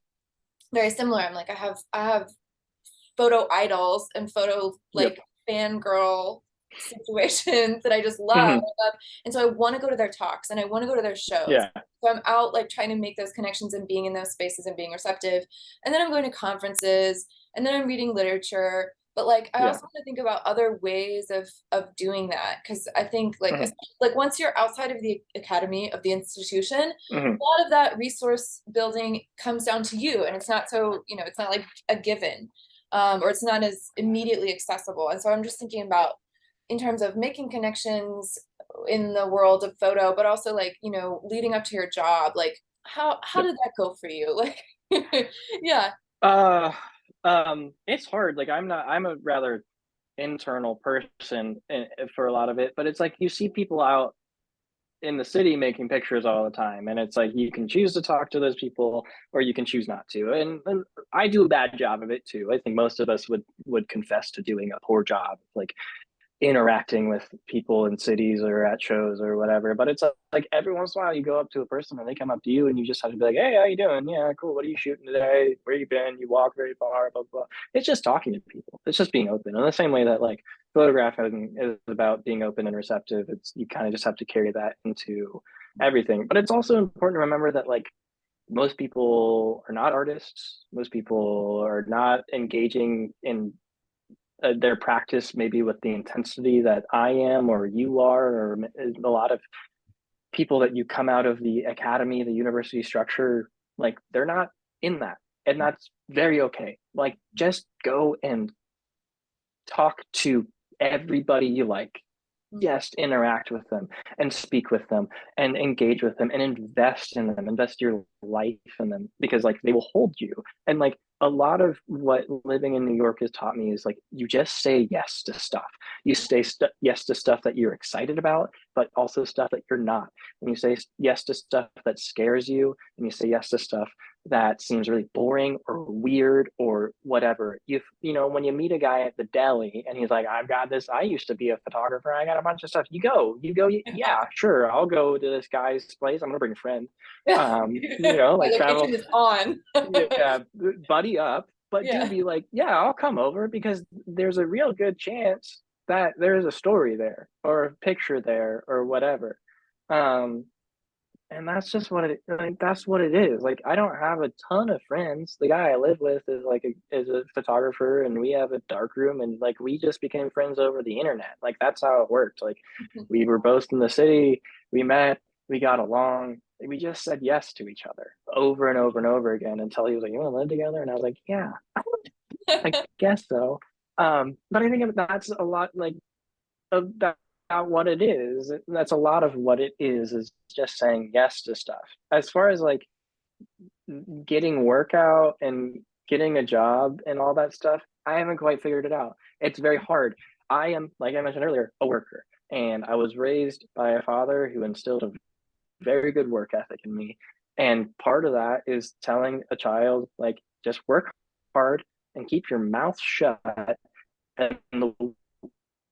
very similar. I'm like I have photo idols and photo Yep. like fangirl situations that I just love. Mm-hmm. And so I want to go to their talks and I want to go to their shows. Yeah. So I'm out like trying to make those connections and being in those spaces and being receptive. And then I'm going to conferences and then I'm reading literature. But like I Yeah. also want to think about other ways of doing that because I think Mm-hmm. like once you're outside of the academy of the institution, Mm-hmm. a lot of that resource building comes down to you, and it's not so it's not like a given, or it's not as immediately accessible. And so I'm just thinking about in terms of making connections in the world of photo, but also like, leading up to your job, like how Yep. did that go for you? Like, yeah. Uh, it's hard. Like I'm a rather internal person for a lot of it, but it's like you see people out in the city making pictures all the time, and it's like you can choose to talk to those people or you can choose not to, and I do a bad job of it too. I think most of us would confess to doing a poor job, like interacting with people in cities or at shows or whatever. But it's like every once in a while you go up to a person and they come up to you and you just have to be like, hey, how you doing? Yeah, cool. What are you shooting today? Where you been? You walk very far, blah, blah. It's just talking to people. It's just being open. In the same way that like photographing is about being open and receptive, it's you kind of just have to carry that into everything. But it's also important to remember that like most people are not artists. Most people are not engaging in their practice maybe with the intensity that I am or you are, or a lot of people that you come out of the academy, the university structure, like they're not in that. And that's very okay. Like just go and talk to everybody you like, just interact with them and speak with them and engage with them and invest in them, invest your life in them, because like they will hold you. And like a lot of what living in New York has taught me is like you just say yes to stuff. You say yes to stuff that you're excited about, but also stuff that you're not. And you say yes to stuff that scares you, and you say yes to stuff that seems really boring or weird or whatever. You know, when you meet a guy at the deli and he's like, I've got this, I used to be a photographer, I got a bunch of stuff. You go, yeah, sure, I'll go to this guy's place. I'm gonna bring a friend. You know, My like travel, location is on. yeah, buddy up, but do Yeah. be like, yeah, I'll come over because there's a real good chance that there's a story there or a picture there or whatever. Um, and that's just what it like that's what it is. Like I don't have a ton of friends. The guy I live with is like is a photographer, and we have a dark room, and like we just became friends over the internet. Like that's how it worked. Like we were both in the city, we met, we got along, we just said yes to each other over and over and over again until he was like, you want to live together? And I was like, yeah, I guess so. But I think that's a lot like about what it is. That's a lot of what it is just saying yes to stuff. As far as like getting work out and getting a job and all that stuff, I haven't quite figured it out. It's very hard. I am, like I mentioned earlier, a worker. And I was raised by a father who instilled a very good work ethic in me. And part of that is telling a child, like, just work hard and keep your mouth shut,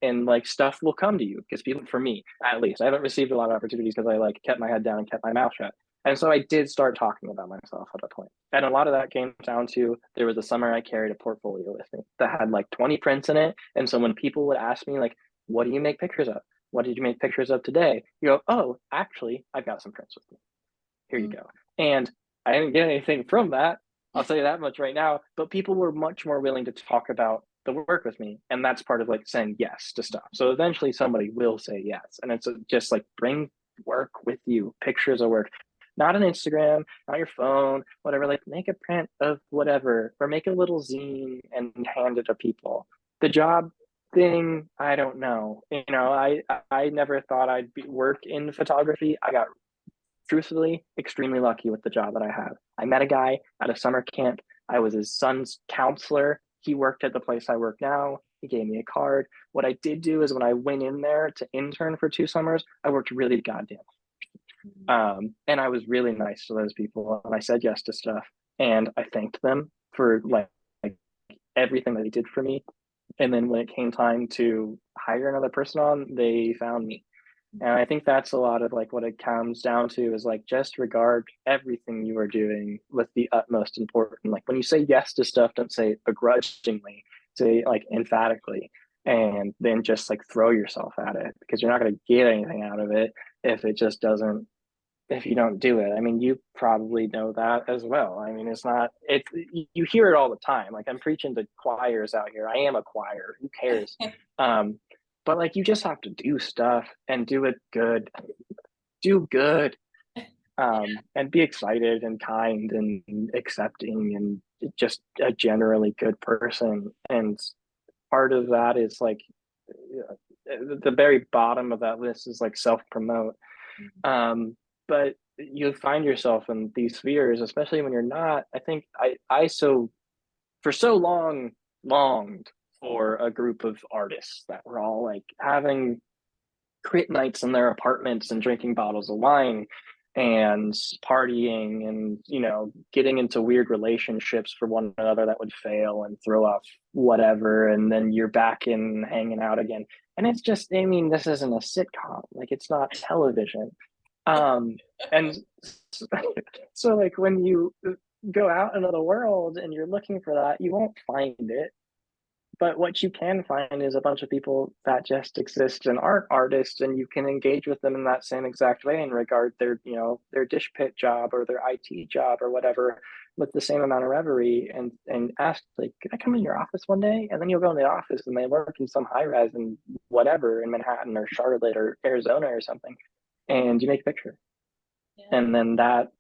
and like stuff will come to you, because people, for me at least, I haven't received a lot of opportunities because I like kept my head down and kept my mouth shut. And so I did start talking about myself at a point, and a lot of that came down to there was a summer I carried a portfolio with me that had like 20 prints in it. And so when people would ask me like, what do you make pictures of, what did you make pictures of today, you go, oh, actually I've got some prints with me, here you go. And I didn't get anything from that, I'll tell you that much right now. But people were much more willing to talk about the work with me. And that's part of like saying yes to stuff. So eventually somebody will say yes. And it's just like bring work with you, pictures of work, not an Instagram, not your phone, whatever. Like make a print of whatever, or make a little zine and hand it to people. The job thing, I don't know. You know, I never thought work in photography. I got truthfully extremely lucky with the job that I have. I met a guy at a summer camp. I was his son's counselor. He worked at the place I work now. He gave me a card. What I did do is when I went in there to intern for 2 summers, I worked really goddamn. And I was really nice to those people, and I said yes to stuff, and I thanked them for like everything that they did for me. And then when it came time to hire another person on, they found me. And I think that's a lot of like what it comes down to is like just regard everything you are doing with the utmost importance. Like when you say yes to stuff, don't say it begrudgingly, say like emphatically, and then just like throw yourself at it, because you're not going to get anything out of it if it just doesn't, if you don't do it. I mean, you probably know that as well. I mean, it's not, it's, you hear it all the time. Like I'm preaching to choirs out here. I am a choir. Who cares? Um, but like you just have to do stuff and do it good. Do good. And be excited and kind and accepting and just a generally good person. And part of that is like the very bottom of that list is like self promote. But you find yourself in these spheres, especially when you're not. I think I so for so long longed for a group of artists that were all like having crit nights in their apartments and drinking bottles of wine and partying and getting into weird relationships for one another that would fail and throw off whatever, and then you're back in hanging out again. And it's just, I mean, this isn't a sitcom, like it's not television. And so like when you go out into the world and you're looking for that, you won't find it. But what you can find is a bunch of people that just exist and aren't artists, and you can engage with them in that same exact way and regard their, their dish pit job or their IT job or whatever with the same amount of reverie, and ask like, "Can I come in your office one day?" And then you'll go in the office and they work in some high res and whatever in Manhattan or Charlotte or Arizona or something, and you make a picture, Yeah. and then that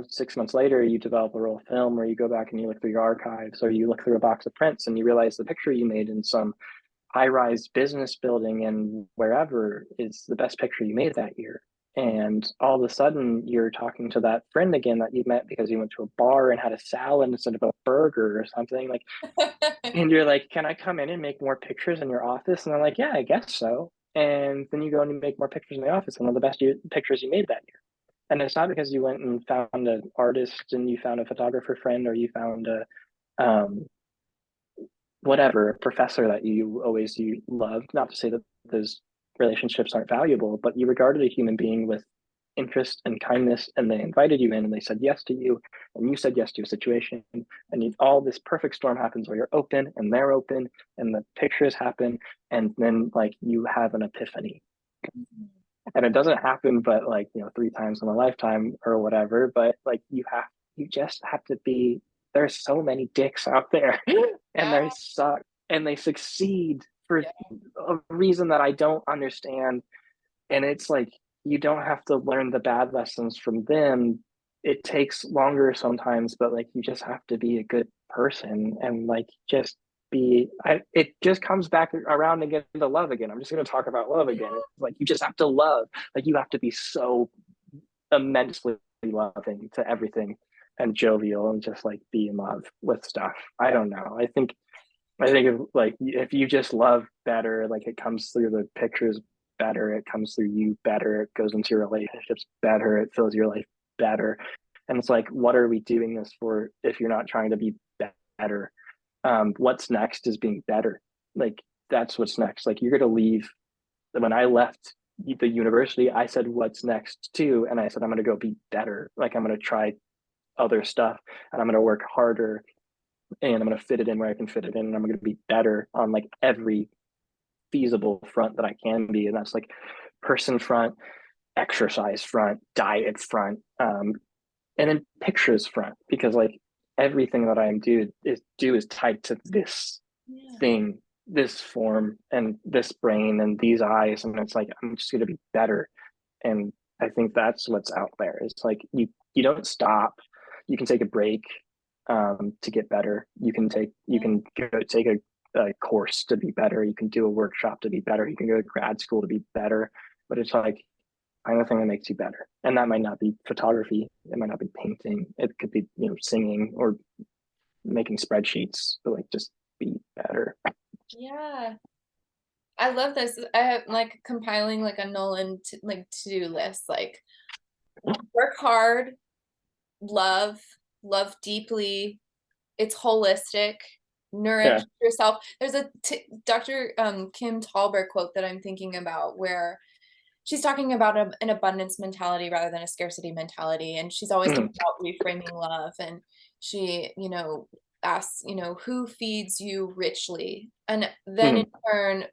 6 months later, you develop a roll of film, or you go back and you look through your archives, or you look through a box of prints and you realize the picture you made in some high-rise business building and wherever is the best picture you made that year. And all of a sudden, you're talking to that friend again that you met because you went to a bar and had a salad instead of a burger or something. Like, and you're like, "Can I come in and make more pictures in your office?" And they're like, "Yeah, I guess so." And then you go and you make more pictures in the office, and one of the best pictures you made that year. And it's not because you went and found an artist and you found a photographer friend, or you found a um, whatever, a professor that you loved. Not to say that those relationships aren't valuable, but you regarded a human being with interest and kindness, and they invited you in, and they said yes to you, and you said yes to a situation, and all this perfect storm happens where you're open and they're open, and the pictures happen, and then like you have an epiphany. And it doesn't happen but like 3 times in a lifetime or whatever, but like you just have to be, there's so many dicks out there and Yeah. they suck and they succeed for Yeah. a reason that I don't understand. And it's like you don't have to learn the bad lessons from them. It takes longer sometimes, but like you just have to be a good person and like just it just comes back around again to love again. I'm just going to talk about love again. It's like you just have to love. Like you have to be so immensely loving to everything and jovial and just like be in love with stuff. I don't know. I think if you just love better, like it comes through the pictures better, it comes through you better, it goes into your relationships better, it fills your life better. And it's like, what are we doing this for if you're not trying to be better? What's next is being better. Like that's what's next. Like you're gonna leave. When I left the university, I said, "What's next?" too, and I said, "I'm gonna go be better. Like I'm gonna try other stuff, and I'm gonna work harder, and I'm gonna fit it in where I can fit it in, and I'm gonna be better on like every feasible front that I can be." And that's like person front, exercise front, diet front, and then pictures front, because like everything that I am do is tied to this Yeah. thing, this form, and this brain, and these eyes, and it's like I'm just gonna be better. And I think that's what's out there. It's like you don't stop. You can take a break to get better. You Yeah. can go take a course to be better. You can do a workshop to be better. You can go to grad school to be better. But it's like find the thing that makes you better, and that might not be photography. It might not be painting. It could be singing or making spreadsheets. But like just be better. Yeah. I love this. I have like compiling like a Nolan like to-do list, like work hard, love, love deeply. It's holistic. Nourish Yeah. yourself. There's a Dr. Kim Tallberg quote that I'm thinking about where she's talking about an abundance mentality rather than a scarcity mentality, and she's always talking Mhm. about reframing love. And she, asks, who feeds you richly, and then in Mhm. turn,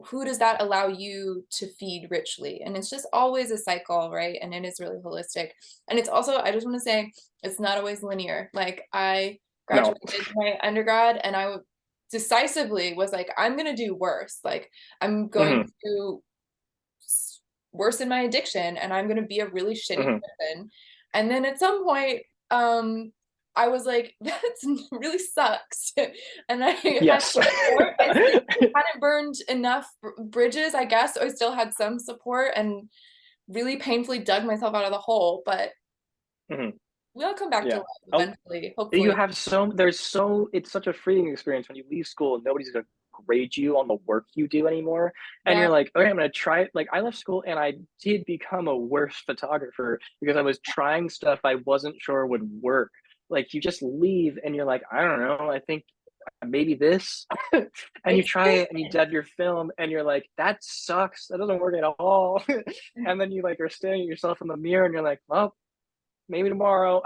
who does that allow you to feed richly? And it's just always a cycle, right? And it is really holistic. And it's also, I just want to say, it's not always linear. Like I No. graduated my undergrad, and I decisively was like, I'm gonna do worse. Like I'm going Mhm. to worsen my addiction, and I'm gonna be a really shitty Mhm. person. And then at some point, I was like, that really sucks. And I had Yes. support. I still hadn't burned enough bridges, I guess. So I still had some support and really painfully dug myself out of the hole. But Mhm. We all come back to Yeah. life Oh, eventually, you hopefully. have it's such a freeing experience when you leave school and nobody's gonna grade you on the work you do anymore. And Right. you're like, okay, I'm gonna try it. Like I left school and I did become a worse photographer because I was trying stuff I wasn't sure would work. Like you just leave and you're like, I don't know, I think maybe this. And you try it and you Experiment. dev your film and you're like, that sucks. That doesn't work at all. And then you like are staring at yourself in the mirror and you're like, well, maybe tomorrow.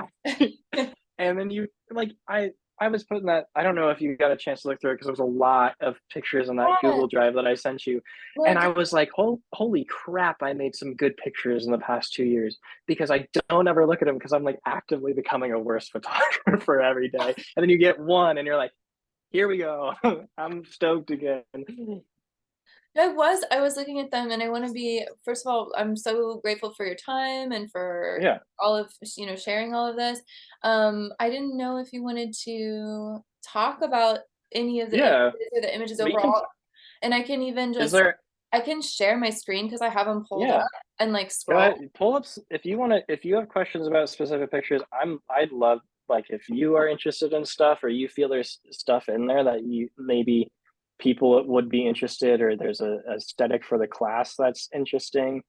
And then you like I was putting that. I don't know if you got a chance to look through it because there was a lot of pictures on that Yeah, Google Drive that I sent you, and look, I was like, holy crap! I made some good pictures in the past 2 years because I don't ever look at them because I'm like actively becoming a worse photographer every day, and then you get one and you're like, here we go. I'm stoked again. I was looking at them and I want to be, first of all, I'm so grateful for your time and for Yeah, all of, sharing all of this. I didn't know if you wanted to talk about any of the yeah. images or the images We can. overall, and I can even Is just, there? I can share my screen because I have them pulled up Yeah. and like Go scroll. ahead, pull up if you want to. If you have questions about specific pictures, I'd love like if you are interested in stuff or you feel there's stuff in there that you maybe people would be interested or there's a aesthetic for the class that's interesting.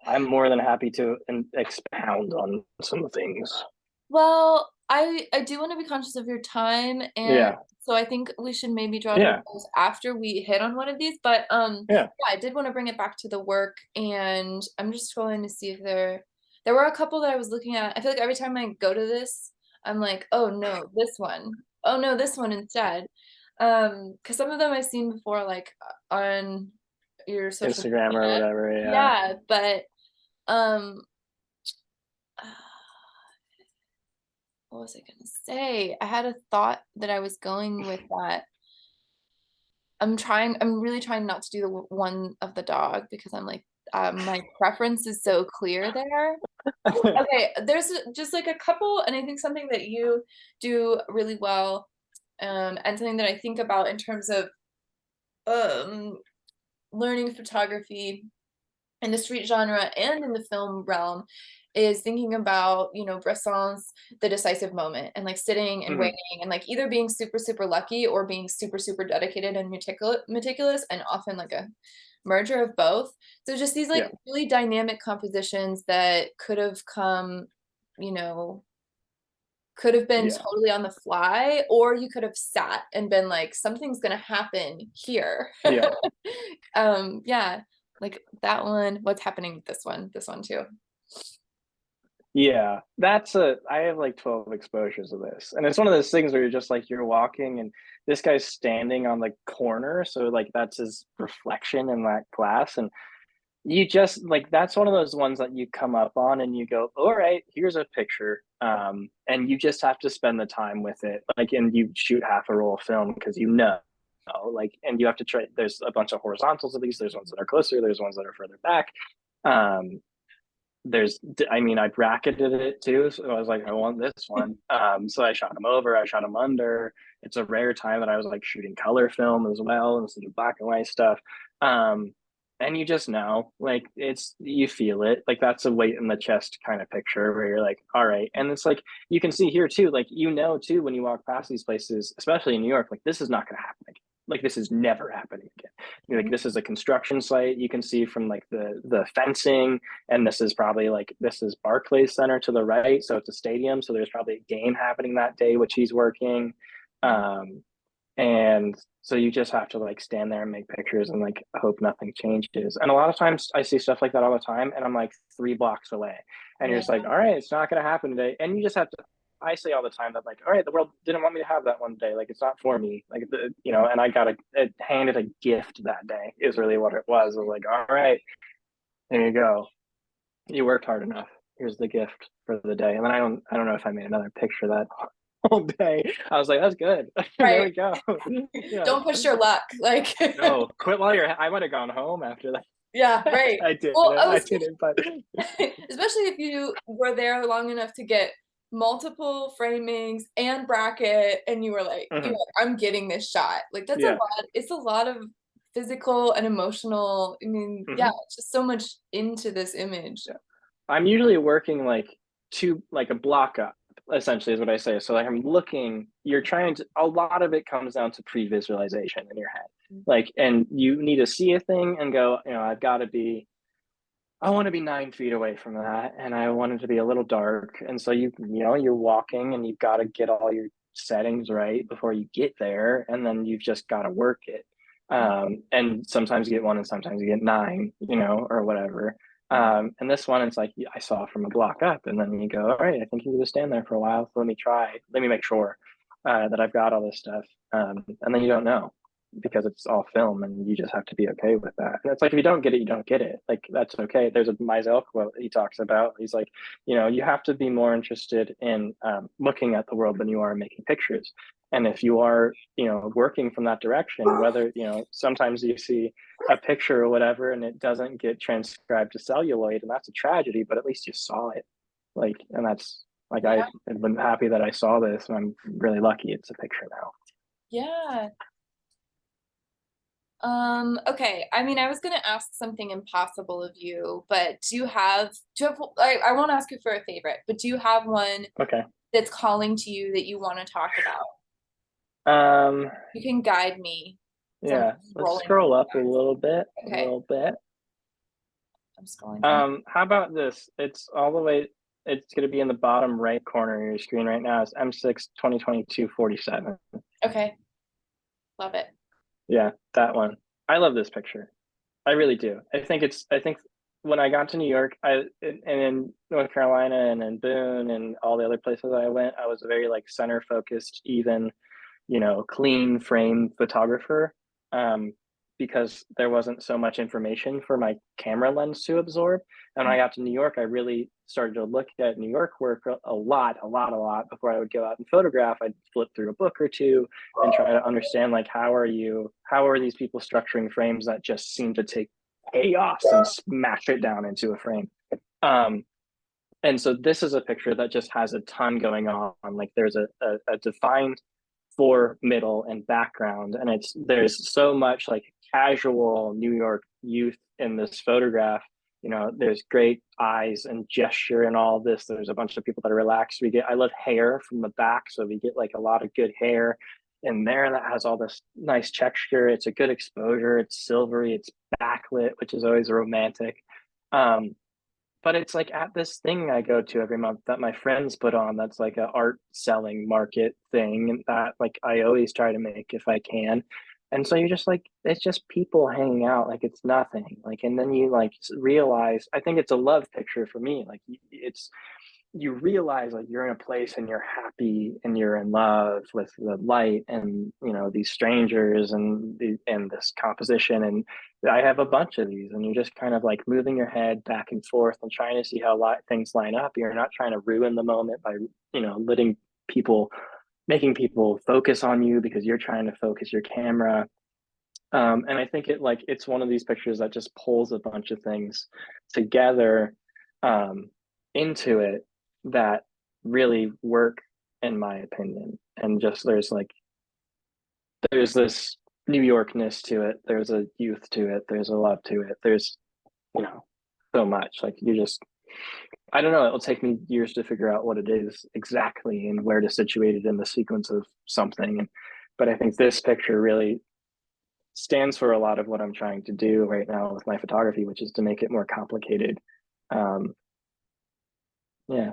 I'm more than happy to expound on some things. Well, I do want to be conscious of your time, and Yeah, so I think we should maybe draw to a yeah, close after we hit on one of these. But yeah. yeah, I did want to bring it back to the work, and I'm just scrolling to see if there were a couple that I was looking at. I feel like every time I go to this, I'm like, oh no, this one. Oh no, this one instead. Because some of them I've seen before, like on your social Instagram or media. whatever. Yeah. Yeah, but um. What was I gonna say? I had a thought that I was going with that. I'm really trying not to do the one of the dog because I'm like, my preference is so clear there. Okay, there's just like a couple, and I think something that you do really well, and something that I think about in terms of um, learning photography in the street genre and in the film realm is thinking about, Bresson's The Decisive Moment and like sitting and Mhm. waiting and like either being super, super lucky or being super, super dedicated and meticulous and often like a merger of both. So just these Yeah, like really dynamic compositions that could have come, you know, could have been yeah, totally on the fly, or you could have sat and been like, something's gonna happen here. yeah. Yeah, like that one. What's happening with this one? This one too. Yeah, I have like 12 exposures of this. And it's one of those things where you're just like, you're walking and this guy's standing on the corner. So, like, that's his reflection in that glass. And you just like, that's one of those ones that you come up on and you go, all right, here's a picture. And you just have to spend the time with it. Like, and you shoot half a roll of film because like, and you have to try, there's a bunch of horizontals of these. There's ones that are closer, there's ones that are further back. Um, I mean, I bracketed it too, so I was like, I want this one. So I shot them over, I shot them under. It's a rare time that I was like shooting color film as well instead of black and white stuff. um and you just know, like, you feel it, like that's a weight in the chest kind of picture where you're like, all right. And it's like you can see here too, like, too, when you walk past these places, especially in New York, like this is not going to happen again. Like this is never happening again. Like this is a construction site, you can see from like the fencing. And this is Barclays Center to the right, so it's a stadium. So there's probably a game happening that day, which he's working. Um, and so you just have to like stand there and make pictures and like hope nothing changes. And a lot of times I see stuff like that all the time, and I'm like 3 blocks away, and you're Yeah. just like, all right, it's not going to happen today. And you just have to. I say all the time that like, all right, the world didn't want me to have that one day. Like it's not for me. Like and I got handed a gift that day. Is really what it was. I was like, all right, there you go, you worked hard enough. Here's the gift for the day. And then I don't know if I made another picture that whole day. I was like, that's good. There Right. we go. Yeah. Don't push your luck. Like, No, quit while you're. I might have gone home after yeah, that. right. I did Well, it. I I was did it, but especially if you were there long enough to get multiple framings and bracket, and you're Mhm. like, I'm getting this shot. Like that's a Yeah. lot. It's a lot of physical and emotional. I mean, yeah, Mhm. it's just so much into this image. Yeah. I'm usually working like a block up. essentially is what I say. So like I'm looking, you're trying to, a lot of it comes down to pre-visualization in your head. Like, and you need to see a thing and go, I've got to be, I want to be 9 feet away from that, and I want it to be a little dark. And so you're walking, and you've got to get all your settings right before you get there, and then you've just got to work it. And sometimes you get one, and sometimes you get nine, or whatever. And this one, it's like I saw from a block up, and then you go, all right, I think you can just stand there for a while. So let me try. Let me make sure that I've got all this stuff, and then you don't know because it's all film and you just have to be okay with that. And it's like if you don't get it, you don't get it. Like that's okay. There's a Mizell quote he talks about. He's like, you have to be more interested in looking at the world than you are making pictures. And if you are, working from that direction, whether, sometimes you see a picture or whatever and it doesn't get transcribed to celluloid, and that's a tragedy, but at least you saw it. Like, and that's like, Yeah. I've been happy that I saw this, and I'm really lucky it's a picture now. Yeah. Okay. I mean, I was gonna ask something impossible of you, but I won't ask you for a favorite, but do you have one Okay. that's calling to you that you want to talk about? Um, You can guide me. So I'm yeah, let's scrolling through scroll the up a guys. little bit, a Okay. little bit. I'm scrolling through. How about this? It's all the way, it's going to be in the bottom right corner of your screen right now. It's M6 2022 47. Okay. Love it. Yeah, that one. I love this picture. I really do. I think when I got to New York, and in North Carolina and in Boone and all the other places I went, I was a very like center focused, even, clean frame photographer. Um, because there wasn't so much information for my camera lens to absorb. And when I got to New York, I really started to look at New York work a lot, a lot, a lot before I would go out and photograph. I'd flip through a book or two and try to understand like how are these people structuring frames that just seem to take chaos and smash it down into a frame. Um, and so this is a picture that just has a ton going on. Like there's a defined fore, middle, and background, and there's so much like casual New York youth in this photograph. There's great eyes and gesture and all of this. There's a bunch of people that are relaxed. I love hair from the back, so we get like a lot of good hair in there that has all this nice texture. It's a good exposure. It's silvery. It's backlit, which is always romantic. Um, but it's like at this thing I go to every month that my friends put on that's like a art selling market thing, and that like I always try to make if I can. And so you're just like it's just people hanging out like it's nothing. Like and then you like realize I think it's a love picture for me. Like it's you realize like you're in a place and you're happy and you're in love with the light and these strangers and this composition. And I have a bunch of these, and you're just kind of like moving your head back and forth and trying to see how things line up. You're not trying to ruin the moment by letting people making people focus on you because you're trying to focus your camera. And I think it's one of these pictures that just pulls a bunch of things together into it that really work, in my opinion. And just there's this New Yorkness to it. There's a youth to it. There's a love to it. There's so much. Like you just I don't know. It'll take me years to figure out what it is exactly and where to situate it in the sequence of something. But I think this picture really stands for a lot of what I'm trying to do right now with my photography, which is to make it more complicated. Um, yeah.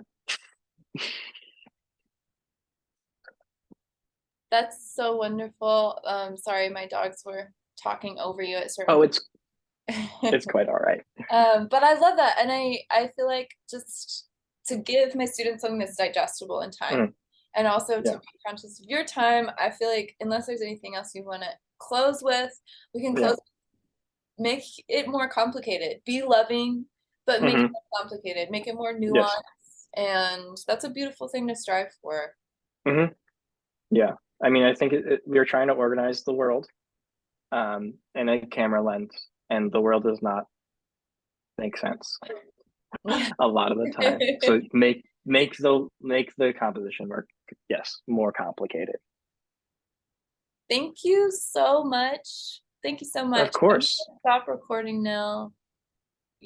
That's so wonderful. Sorry, my dogs were talking over you at certain Oh, points. it's quite all right. But I love that, and I feel like just to give my students something that's digestible in time, Mm, and also to yeah. be conscious of your time. I feel like unless there's anything else you want to close with, we can Yeah. close. Make it more complicated. Be loving, but make it Hmm. more complicated. Make it more Yes. nuanced, and that's a beautiful thing to strive for. Hmm. Yeah. I mean, I think we're trying to organize the world in a camera lens, and the world does not make sense Yeah. a lot of the time. So make the composition work, yes, more complicated. Thank you so much. Thank you so Of much. I'm course. gonna stop recording now.